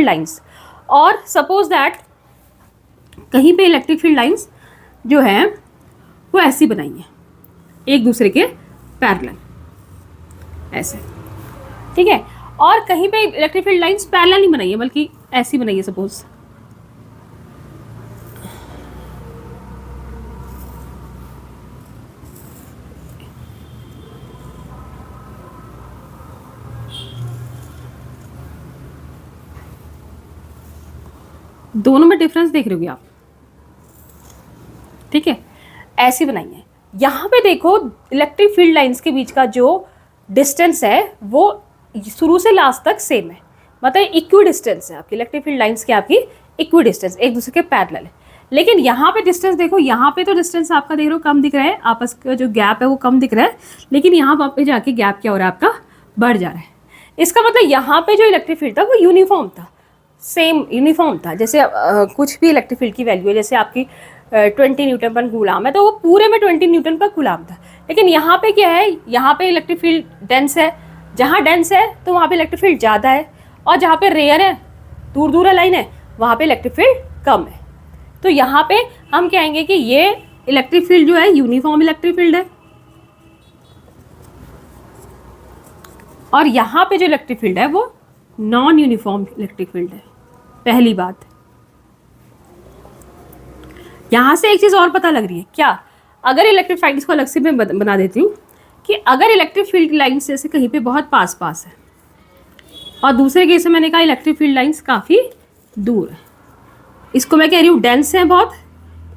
लाइन्स। और सपोज दैट कहीं पे इलेक्ट्रिक फील्ड लाइन्स जो है वो ऐसी बनाई है एक दूसरे के पैरेलल, ऐसे, ठीक है, और कहीं पे इलेक्ट्रिक फील्ड लाइन्स पैरेलल नहीं बनाई है बल्कि ऐसी बनाई है। सपोज दोनों में डिफरेंस देख रहे हो आप, ठीक है, ऐसी बनाई है। यहाँ पे देखो इलेक्ट्रिक फील्ड लाइंस के बीच का जो डिस्टेंस है वो शुरू से लास्ट तक सेम है, मतलब इक्वी डिस्टेंस है आपकी इलेक्ट्रिक फील्ड लाइंस की, आपकी इक्वी डिस्टेंस एक दूसरे के पैरेलल है। लेकिन यहाँ पे डिस्टेंस देखो, यहाँ पे तो डिस्टेंस आपका देख रहे हो कम दिख रहा है, आपस का जो गैप है वो कम दिख रहा है, लेकिन यहाँ पे जाके गैप क्या हो रहा है आपका बढ़ जा रहा है। इसका मतलब यहाँ पे जो इलेक्ट्रिक फील्ड था वो यूनिफॉर्म था, सेम यूनिफॉर्म था। जैसे कुछ भी इलेक्ट्रिक फील्ड की वैल्यू है, जैसे आपकी 20 न्यूटन पर कूलाम है तो वो पूरे में 20 न्यूटन पर कूलाम था। लेकिन यहाँ पे क्या है, यहाँ पे इलेक्ट्रिक फील्ड डेंस है, जहाँ डेंस है तो वहाँ पे इलेक्ट्रिक फील्ड ज़्यादा है, और जहाँ पे रेयर है, दूर दूर लाइन है, वहाँ पे इलेक्ट्रिक फील्ड कम है। तो यहाँ पे हम कहेंगे कि ये इलेक्ट्रिक फील्ड जो है यूनिफॉर्म इलेक्ट्रिक फील्ड है, और यहाँ पे जो इलेक्ट्रिक फील्ड है वो नॉन यूनिफॉर्म इलेक्ट्रिक फील्ड है। पहली बात, यहाँ से एक चीज़ और पता लग रही है क्या, अगर इलेक्ट्रिक फील्ड को अलग से मैं बना देती हूँ कि अगर इलेक्ट्रिक फील्ड लाइन्स जैसे कहीं पे बहुत पास पास है और दूसरे केस में मैंने कहा इलेक्ट्रिक फील्ड लाइन्स काफ़ी दूर है, इसको मैं कह रही हूँ डेंस है बहुत,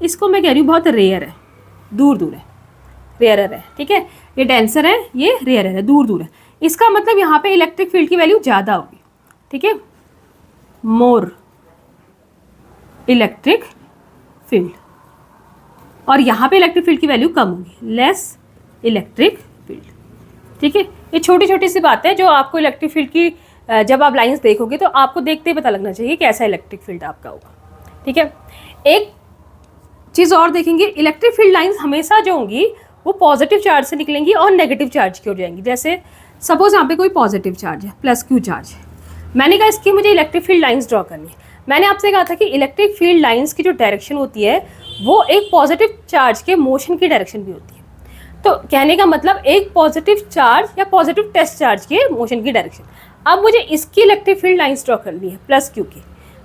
इसको मैं कह रही हूँ बहुत रेयर है, दूर दूर है, रेयरर है, ठीक है, ये डेंसर है, ये रेयरर है, दूर दूर है। इसका मतलब यहाँ पे इलेक्ट्रिक फील्ड की वैल्यू ज़्यादा होगी, ठीक है, मोर इलेक्ट्रिक फील्ड, और यहाँ पे इलेक्ट्रिक फील्ड की वैल्यू कम होगी, लेस इलेक्ट्रिक फील्ड, ठीक है। ये छोटी छोटी सी बात है जो आपको इलेक्ट्रिक फील्ड की जब आप लाइंस देखोगे तो आपको देखते ही पता लगना चाहिए कैसा इलेक्ट्रिक फील्ड आपका होगा, ठीक है। एक चीज़ और देखेंगे, इलेक्ट्रिक फील्ड लाइंस हमेशा जो होंगी वो पॉजिटिव चार्ज से निकलेंगी और नेगेटिव चार्ज की हो जाएंगी। जैसे सपोज यहाँ पे कोई पॉजिटिव चार्ज है, प्लस क्यू चार्ज है, मैंने कहा इसकी मुझे इलेक्ट्रिक फील्ड लाइंस ड्रॉ करनी है। मैंने आपसे कहा था कि इलेक्ट्रिक फील्ड लाइंस की जो डायरेक्शन होती है वो एक पॉजिटिव चार्ज के मोशन की डायरेक्शन भी होती है। तो कहने का मतलब एक पॉजिटिव चार्ज या पॉजिटिव टेस्ट चार्ज के मोशन की डायरेक्शन। अब मुझे इसकी इलेक्ट्रिक फील्ड लाइंस ड्रॉ करनी है प्लस क्यू की,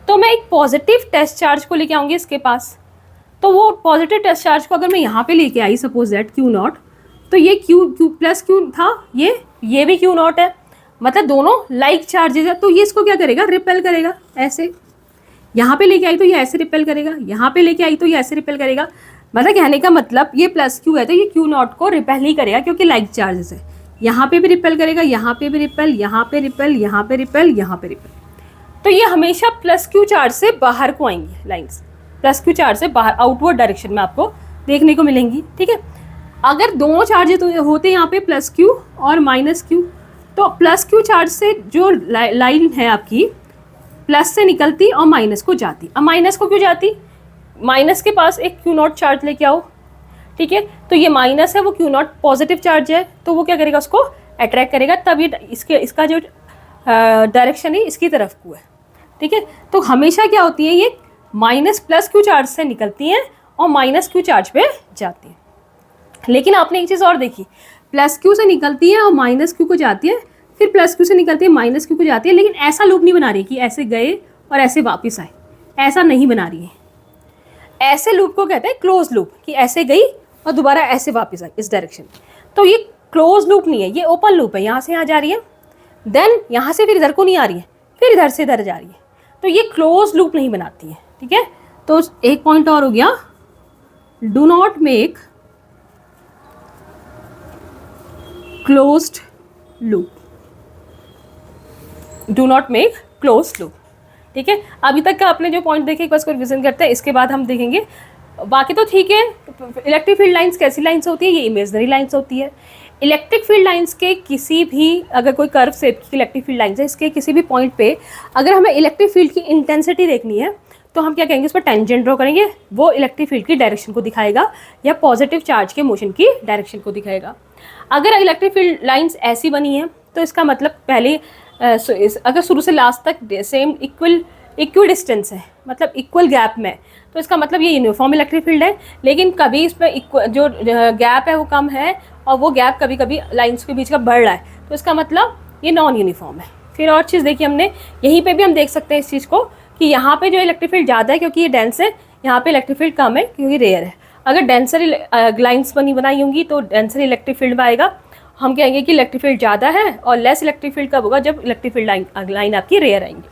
तो मैं एक पॉजिटिव टेस्ट चार्ज को लेके आऊँगी इसके पास, तो वो पॉजिटिव टेस्ट चार्ज को अगर मैं यहाँ पे लेके I suppose that Q not, तो ये क्यू प्लस क्यू था, ये भी क्यू नॉट है, मतलब दोनों लाइक चार्जेस है, तो ये इसको क्या करेगा, रिपेल करेगा। ऐसे यहाँ पे लेके आई तो ये ऐसे रिपेल करेगा, यहाँ पे लेके आई तो ये ऐसे रिपेल करेगा। मतलब कहने का मतलब ये प्लस क्यू है तो ये क्यू नॉट को रिपेल ही करेगा क्योंकि लाइक चार्जेस है। यहाँ पे भी रिपेल करेगा, यहाँ पे भी रिपेल, यहाँ पे रिपेल, यहाँ पे रिपेल, यहाँ पे रिपेल। तो ये हमेशा प्लस क्यू चार्ज से बाहर को आएंगी लाइन्स, प्लस क्यू चार्ज से बाहर आउटवर्ड डायरेक्शन में आपको देखने को मिलेंगी, ठीक है। अगर दोनों चार्जेस होते हैं यहाँ पे प्लस क्यू और माइनस क्यू, तो प्लस क्यू चार्ज से जो लाइन है आपकी प्लस से निकलती और माइनस को जाती। अब माइनस को क्यों जाती, माइनस के पास एक क्यू नॉट चार्ज लेके आओ, ठीक है, तो ये माइनस है, वो क्यू नॉट पॉजिटिव चार्ज है, तो वो क्या करेगा, उसको अट्रैक्ट करेगा, तब ये इसका जो डायरेक्शन है इसकी तरफ को है, ठीक है। तो हमेशा क्या होती है, ये माइनस प्लस क्यू चार्ज से निकलती हैं और माइनस क्यू चार्ज पे जाती हैं। लेकिन आपने एक चीज़ और देखी, प्लस क्यू से निकलती है और माइनस क्यू को जाती है, फिर प्लस क्यू से निकलती है माइनस क्यू को जाती है, लेकिन ऐसा लूप नहीं बना रही कि ऐसे गए और ऐसे वापस आए, ऐसा नहीं बना रही है। ऐसे लूप को कहते हैं क्लोज लूप, कि ऐसे गई और दोबारा ऐसे वापस आई इस डायरेक्शन में। तो ये क्लोज लूप नहीं है, ये ओपन लूप है, यहाँ से यहाँ जा रही है, देन यहाँ से फिर इधर को नहीं आ रही है, फिर इधर से इधर जा रही है, तो ये क्लोज लूप नहीं बनाती है। ठीक है, तो एक पॉइंट और हो गया, do not make closed loop, do not make closed loop. ठीक है, अभी तक का आपने जो पॉइंट देखे एक बार इसको रिविजन करते हैं, इसके बाद हम देखेंगे बाकी तो ठीक है। इलेक्ट्रिक फील्ड लाइंस कैसी लाइंस होती है, ये इमेजनरी लाइंस होती है। इलेक्ट्रिक फील्ड लाइंस के किसी भी, अगर कोई कर्व शेप की इलेक्ट्रिक फील्ड लाइंस है, इसके किसी भी पॉइंट पे अगर हमें इलेक्ट्रिक फील्ड की इंटेंसिटी देखनी है तो हम क्या करेंगे, उस पर टेंजेंट ड्रॉ करेंगे, वो इलेक्ट्रिक फील्ड की डायरेक्शन को दिखाएगा या पॉजिटिव चार्ज के मोशन की डायरेक्शन को दिखाएगा। अगर इलेक्ट्रिक फील्ड लाइंस ऐसी बनी है तो इसका मतलब पहले अगर शुरू से लास्ट तक सेम इक्वल डिस्टेंस है, मतलब इक्वल गैप में, तो इसका मतलब ये यूनिफॉर्म इलेक्ट्रिक फील्ड है। लेकिन कभी इसमें जो गैप है वो कम है और वो गैप कभी कभी लाइंस के बीच का बढ़ रहा है, तो इसका मतलब ये नॉन यूनिफॉर्म है। फिर और चीज़ देखिए हमने, यहीं पे भी हम देख सकते हैं इस चीज़ को कि यहाँ पे जो इलेक्ट्रिक फील्ड ज़्यादा है क्योंकि ये डेंस है, यहाँ पे इलेक्ट्रिक फील्ड कम है क्योंकि रेयर है। अगर डेंसर लाइन्स बनाई होंगी तो डेंसर इलेक्ट्रिक फील्ड में आएगा, हम कहेंगे कि इलेक्ट्रिक फील्ड ज़्यादा है, और लेस इलेक्ट्रिक फील्ड कब होगा, जब इलेक्ट्रिक फील्ड लाइन आपकी रेयर आएंगी।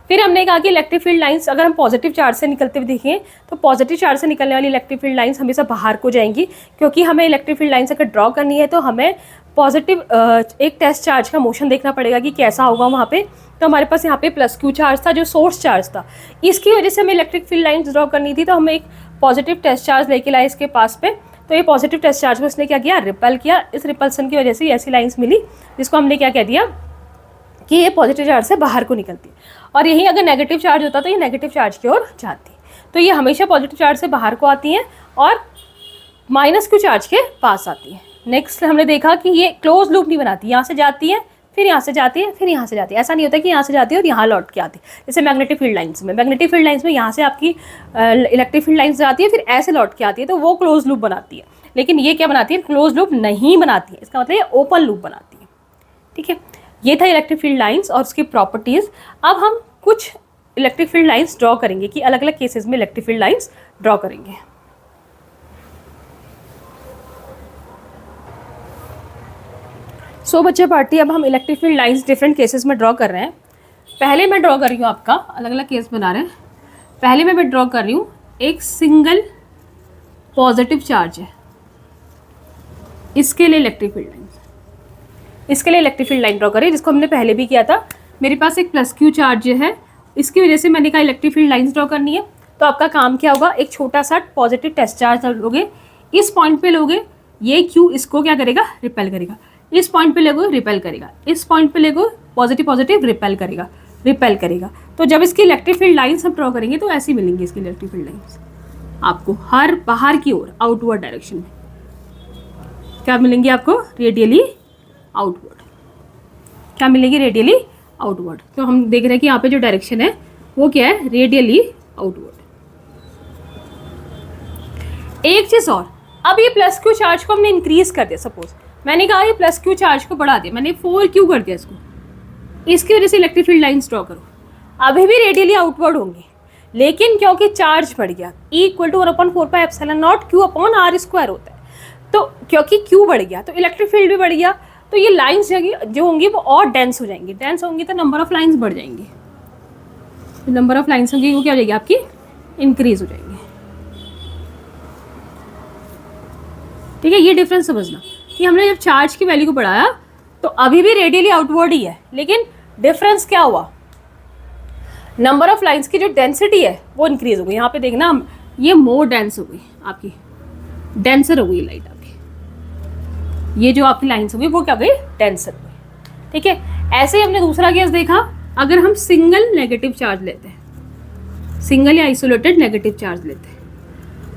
फिर हमने कहा कि इलेक्ट्रिक फील्ड लाइंस अगर हम पॉजिटिव चार्ज से निकलते हुए देखें तो पॉजिटिव चार्ज से निकलने वाली इलेक्ट्रिक फील्ड लाइंस हमेशा बाहर को जाएंगी, क्योंकि हमें इलेक्ट्रिक फील्ड लाइंस अगर ड्रॉ करनी है तो हमें पॉजिटिव एक टेस्ट चार्ज का मोशन देखना पड़ेगा कि कैसा होगा वहाँ पे। तो हमारे पास यहाँ पे प्लस क्यू चार्ज था जो सोर्स चार्ज था, इसकी वजह से हमें इलेक्ट्रिक फील्ड लाइंस ड्रॉ करनी थी, तो हमें एक पॉजिटिव टेस्ट चार्ज लेके लाए इसके पास पे। तो ये पॉजिटिव टेस्ट चार्ज को इसने क्या किया, रिपेल किया। इस रिपल्सन की वजह से ऐसी लाइंस मिली जिसको हमने क्या कह दिया कि ये पॉजिटिव चार्ज से बाहर को निकलती है, और यही अगर नेगेटिव चार्ज होता तो ये नेगेटिव चार्ज की ओर जाती। तो ये हमेशा पॉजिटिव चार्ज से बाहर को आती हैं और माइनस क्यू चार्ज के पास आती है। नेक्स्ट हमने देखा कि ये क्लोज लूप नहीं बनाती, यहाँ से जाती है फिर यहाँ से जाती है फिर यहाँ से जाती है, ऐसा नहीं होता कि यहाँ से जाती है और यहाँ लौट के आती है। जैसे मैग्नेटिक फील्ड लाइंस में यहाँ से आपकी इलेक्ट्रिक फील्ड लाइंस जाती है फिर ऐसे लौट के आती है, तो वो क्लोज लूप बनाती है। लेकिन ये क्या बनाती है, क्लोज लूप नहीं बनाती है, इसका मतलब ये ओपन लूप बनाती है। ठीक है, ये था इलेक्ट्रिक फील्ड लाइंस और उसकी प्रॉपर्टीज़। अब हम कुछ इलेक्ट्रिक फील्ड लाइंस ड्रॉ करेंगे कि अलग अलग केसेस में इलेक्ट्रिक फील्ड लाइंस ड्रॉ करेंगे। सो बच्चे पार्टी, अब हम electric field lines different cases में ड्रॉ कर रहे हैं। पहले मैं ड्रॉ कर रही हूँ, आपका अलग अलग केस बना रहे हैं। पहले मैं ड्रॉ कर रही हूँ एक सिंगल पॉजिटिव चार्ज है, इसके लिए इलेक्ट्रिक फील्ड लाइन, इसके लिए इलेक्ट्रिक फील्ड लाइन ड्रॉ करें, जिसको हमने पहले भी किया था। मेरे पास एक प्लस क्यू चार्ज है, इसकी वजह से मैंने कहा इलेक्ट्रिक फील्ड लाइंस ड्रॉ करनी है। तो आपका काम क्या होगा, एक छोटा सा पॉजिटिव टेस्ट चार्ज लोगे, इस पॉइंट पे लोगे, ये क्यू इसको क्या करेगा, रिपेल करेगा। इस पॉइंट पे लोगे रिपेल करेगा, इस पॉइंट पे लोगे पॉजिटिव पॉजिटिव रिपेल करेगा, रिपेल करेगा। तो जब इसकी इलेक्ट्रिक फील्ड लाइंस हम ड्रॉ करेंगे तो ऐसी मिलेंगी इसकी इलेक्ट्रिक फील्ड लाइंस आपको, हर बाहर की ओर आउटवर्ड डायरेक्शन में क्या मिलेंगी आपको, रेडियली आउटवर्ड। क्या मिलेगी, रेडियली आउटवर्ड। तो हम देख रहे हैं कि यहाँ पे जो डायरेक्शन है वो क्या है, रेडियली आउटवर्ड। एक चीज और, अब ये प्लस क्यू चार्ज को हमने इंक्रीज कर दिया। सपोज मैंने कहा ये प्लस क्यू चार्ज को बढ़ा दिया, मैंने 4Q कर दिया इसको, इसकी वजह से इलेक्ट्रिक फील्ड लाइंस ड्रॉ करो, अभी भी रेडियली आउटवर्ड होंगी, लेकिन क्योंकि चार्ज बढ़ गया, E = 1/4πε0 Q/r² होता है, तो क्योंकि Q बढ़ गया तो इलेक्ट्रिक फील्ड भी बढ़ गया, तो ये लाइंस जो होंगी वो और डेंस हो जाएंगी। डेंस होंगी तो नंबर ऑफ लाइंस बढ़ जाएंगी, तो नंबर ऑफ लाइंस होंगी वो क्या हो जाएगी आपकी, इंक्रीज हो जाएंगी। ठीक है, ये डिफरेंस समझना कि हमने जब चार्ज की वैल्यू को बढ़ाया तो अभी भी रेडियली आउटवर्ड ही है, लेकिन डिफरेंस क्या हुआ, नंबर ऑफ लाइंस की जो डेंसिटी है वो इंक्रीज हो गई। यहाँ पे देखना, ये मोर डेंस हो गई आपकी, डेंसर हो गई लाइट आपकी, ये जो आपकी लाइंस हो गई वो क्या हो गई, डेंसर हो गई। ठीक है, ऐसे ही हमने दूसरा केस देखा, अगर हम सिंगल नेगेटिव चार्ज लेते हैं, सिंगल या आइसोलेटेड नेगेटिव चार्ज लेते हैं,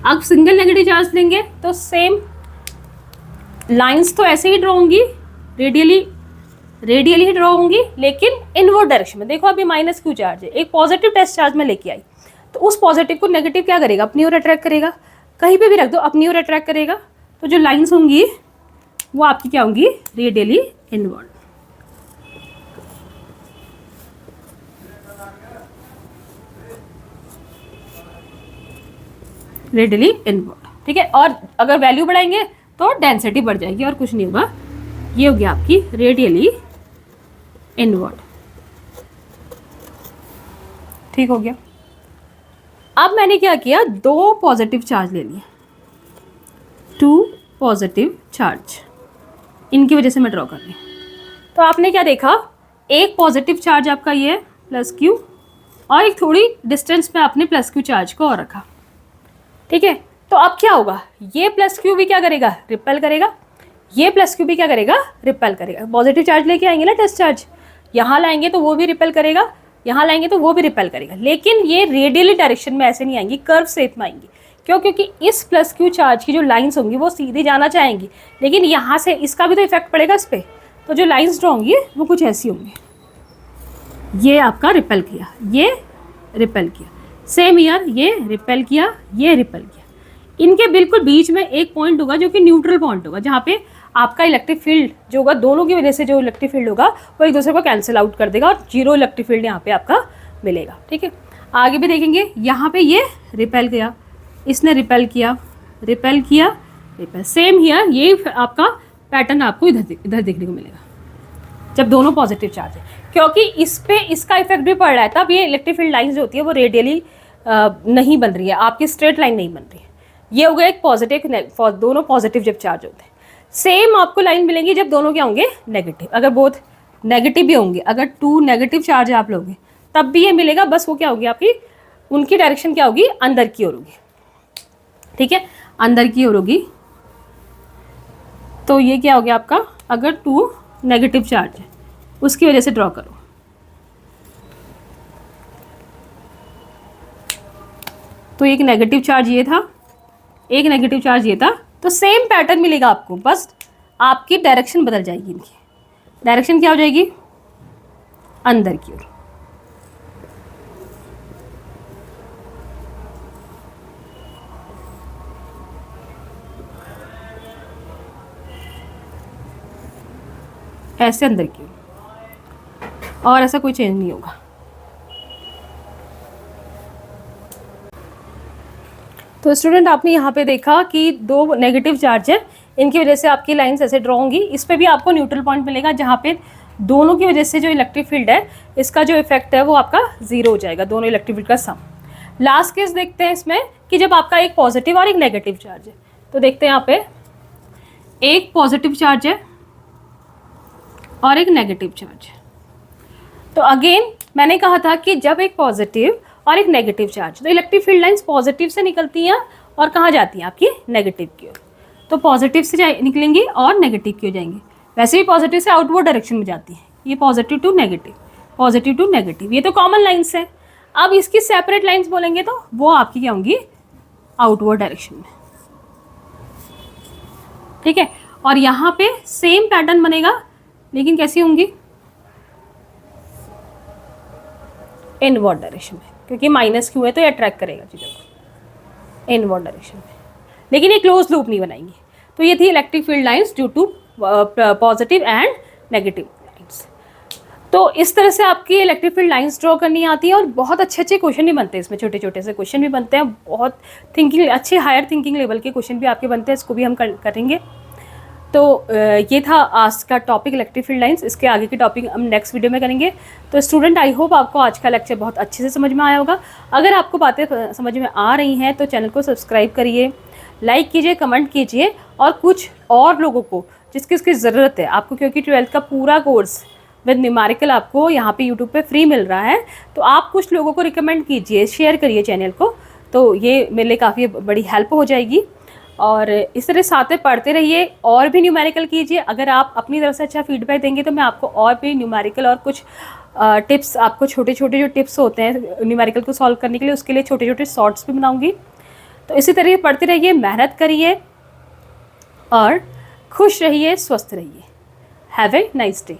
अब सिंगल नेगेटिव चार्ज लेंगे तो सेम लाइंस तो ऐसे ही ड्रॉ होंगी, रेडियली ही ड्रॉ होंगी, लेकिन इनवर्ड डायरेक्शन में। देखो अभी माइनस क्यू चार्ज है, एक पॉजिटिव टेस्ट चार्ज में लेके आई, तो उस पॉजिटिव को नेगेटिव क्या करेगा, अपनी ओर अट्रैक्ट करेगा, कहीं पे भी रख दो अपनी ओर अट्रैक्ट करेगा, तो जो लाइंस होंगी वो आपकी क्या होंगी, रेडियली इनवर्ड। Radially inward. ठीक है, और अगर वैल्यू बढ़ाएंगे तो डेंसिटी बढ़ जाएगी और कुछ नहीं होगा, ये हो गया आपकी रेडियली इनवर्ड। ठीक हो गया। अब मैंने क्या किया, 2 पॉजिटिव चार्ज ले लिए, 2 पॉजिटिव चार्ज, इनकी वजह से मैं ड्रॉ कर रही हूँ। तो आपने क्या देखा, एक पॉजिटिव चार्ज आपका ये है प्लस क्यू, और एक थोड़ी डिस्टेंस पे आपने प्लस क्यू चार्ज को और रखा। ठीक है, तो अब क्या होगा, ये प्लस क्यू भी क्या करेगा, रिपेल करेगा, ये प्लस क्यू भी क्या करेगा, रिपेल करेगा। पॉजिटिव चार्ज लेके आएंगे ना टेस्ट चार्ज, यहाँ लाएंगे तो वो भी रिपेल करेगा, यहाँ लाएंगे तो वो भी रिपेल करेगा, लेकिन ये रेडियली डायरेक्शन में ऐसे नहीं आएंगी, कर्व शेप में आएंगी। क्यों, क्योंकि इस प्लस क्यू चार्ज की जो लाइंस होंगी वो सीधे जाना चाहेंगी, लेकिन यहाँ से इसका भी तो इफेक्ट पड़ेगा इस पर, तो जो लाइंस ड्रॉ होंगी वो कुछ ऐसी होंगी। ये आपका रिपेल किया, ये रिपेल किया, सेम ईयर ये रिपेल किया, ये रिपेल किया। इनके बिल्कुल बीच में एक पॉइंट होगा जो कि न्यूट्रल पॉइंट होगा, जहाँ पे आपका इलेक्ट्रिक फील्ड जो होगा, दोनों की वजह से जो इलेक्ट्रिक फील्ड होगा वो एक दूसरे को कैंसिल आउट कर देगा और जीरो इलेक्ट्रिक फील्ड यहाँ पे आपका मिलेगा। ठीक है, आगे भी देखेंगे। यहाँ पे ये रिपेल किया, इसने रिपेल किया, रिपेल किया, रिपेल, सेम हियर ये आपका पैटर्न आपको इधर देखने को मिलेगा जब दोनों पॉजिटिव चार्ज है, क्योंकि इस पे इसका इफेक्ट भी पड़ रहा है, तब ये इलेक्ट्रिक फील्ड लाइन जो होती है वो रेडियली नहीं बन रही है, आपकी स्ट्रेट लाइन नहीं बन रही है। ये हो गया एक पॉजिटिव, दोनों पॉजिटिव जब चार्ज होते हैं। सेम आपको लाइन मिलेंगी जब दोनों क्या होंगे, नेगेटिव। अगर बोथ नेगेटिव भी होंगे, अगर 2 नेगेटिव चार्ज आप लोगे तब भी ये मिलेगा, बस वो क्या होगी आपकी, उनकी डायरेक्शन क्या होगी, अंदर की ओर होगी। ठीक है, अंदर की ओर होगी। तो ये क्या हो गया आपका, अगर 2 नेगेटिव चार्ज है उसकी वजह से ड्रॉ करो। तो एक नेगेटिव चार्ज ये था, एक नेगेटिव चार्ज ये था, तो सेम पैटर्न मिलेगा आपको, बस आपकी डायरेक्शन बदल जाएगी। इनकी डायरेक्शन क्या हो जाएगी, अंदर की ओर। ऐसे अंदर की ओर, और ऐसा कोई चेंज नहीं होगा। तो स्टूडेंट आपने यहाँ पे देखा कि 2 नेगेटिव चार्ज है, इनकी वजह से आपकी लाइंस ऐसे ड्रॉ होंगी। इस पे भी आपको न्यूट्रल पॉइंट मिलेगा, जहाँ पे दोनों की वजह से जो इलेक्ट्रिक फील्ड है इसका जो इफेक्ट है वो आपका 0 हो जाएगा, दोनों इलेक्ट्रिक फील्ड का सम। लास्ट केस देखते हैं इसमें कि जब आपका एक पॉजिटिव और एक नेगेटिव चार्ज है। तो देखते हैं यहाँ पे एक पॉजिटिव चार्ज है और एक नेगेटिव चार्ज है। तो अगेन मैंने कहा था कि जब एक पॉजिटिव और एक नेगेटिव चार्ज, तो इलेक्ट्रिक फील्ड लाइंस पॉजिटिव से निकलती हैं और कहाँ जाती हैं, आपकी नेगेटिव की ओर। तो पॉजिटिव से निकलेंगी और नेगेटिव की हो जाएंगी। वैसे भी पॉजिटिव से आउटवर्ड डायरेक्शन में जाती है, ये positive to negative, positive to negative, ये तो कॉमन लाइंस है। अब इसकी सेपरेट लाइंस बोलेंगे तो वो आपकी क्या होंगी, आउटवर्ड डायरेक्शन में। ठीक है, और यहाँ पे सेम पैटर्न बनेगा, लेकिन कैसी होंगी, इनवर्ड डायरेक्शन में, क्योंकि माइनस क्यू है तो ये अट्रैक्ट करेगा चीज़ों को इनवर्ड डायरेक्शन में, लेकिन ये क्लोज लूप नहीं बनाएंगी। तो ये थी electric field lines due to positive and negative lines. तो इस तरह से आपकी इलेक्ट्रिक फील्ड लाइंस ड्रॉ करनी आती है, और बहुत अच्छे अच्छे क्वेश्चन भी बनते हैं इसमें, छोटे छोटे से क्वेश्चन भी बनते हैं, बहुत थिंकिंग अच्छे हायर थिंकिंग लेवल के क्वेश्चन भी आपके बनते हैं, इसको भी हम करेंगे। तो ये था आज का टॉपिक इलेक्ट्रिक फील्ड लाइंस। इसके आगे की टॉपिक हम नेक्स्ट वीडियो में करेंगे। तो स्टूडेंट आई होप आपको आज का लेक्चर बहुत अच्छे से समझ में आया होगा। अगर आपको बातें समझ में आ रही हैं तो चैनल को सब्सक्राइब करिए, लाइक कीजिए, कमेंट कीजिए, और कुछ और लोगों को जिसकी ज़रूरत है आपको, क्योंकि 12th का पूरा कोर्स विद न्यूमेरिकल आपको यहाँ पे यूट्यूब पे फ्री मिल रहा है, तो आप कुछ लोगों को रिकमेंड कीजिए, शेयर करिए चैनल को, तो ये मेरे लिए काफ़ी बड़ी हेल्प हो जाएगी। और इस तरह साथ में पढ़ते रहिए और भी न्यूमेरिकल कीजिए। अगर आप अपनी तरफ से अच्छा फीडबैक देंगे तो मैं आपको और भी न्यूमेरिकल और कुछ टिप्स, आपको छोटे छोटे जो टिप्स होते हैं न्यूमेरिकल को सॉल्व करने के लिए, उसके लिए छोटे छोटे शॉर्ट्स भी बनाऊंगी। तो इसी तरह पढ़ते रहिए, मेहनत करिए और खुश रहिए, स्वस्थ रहिए। Have a nice day.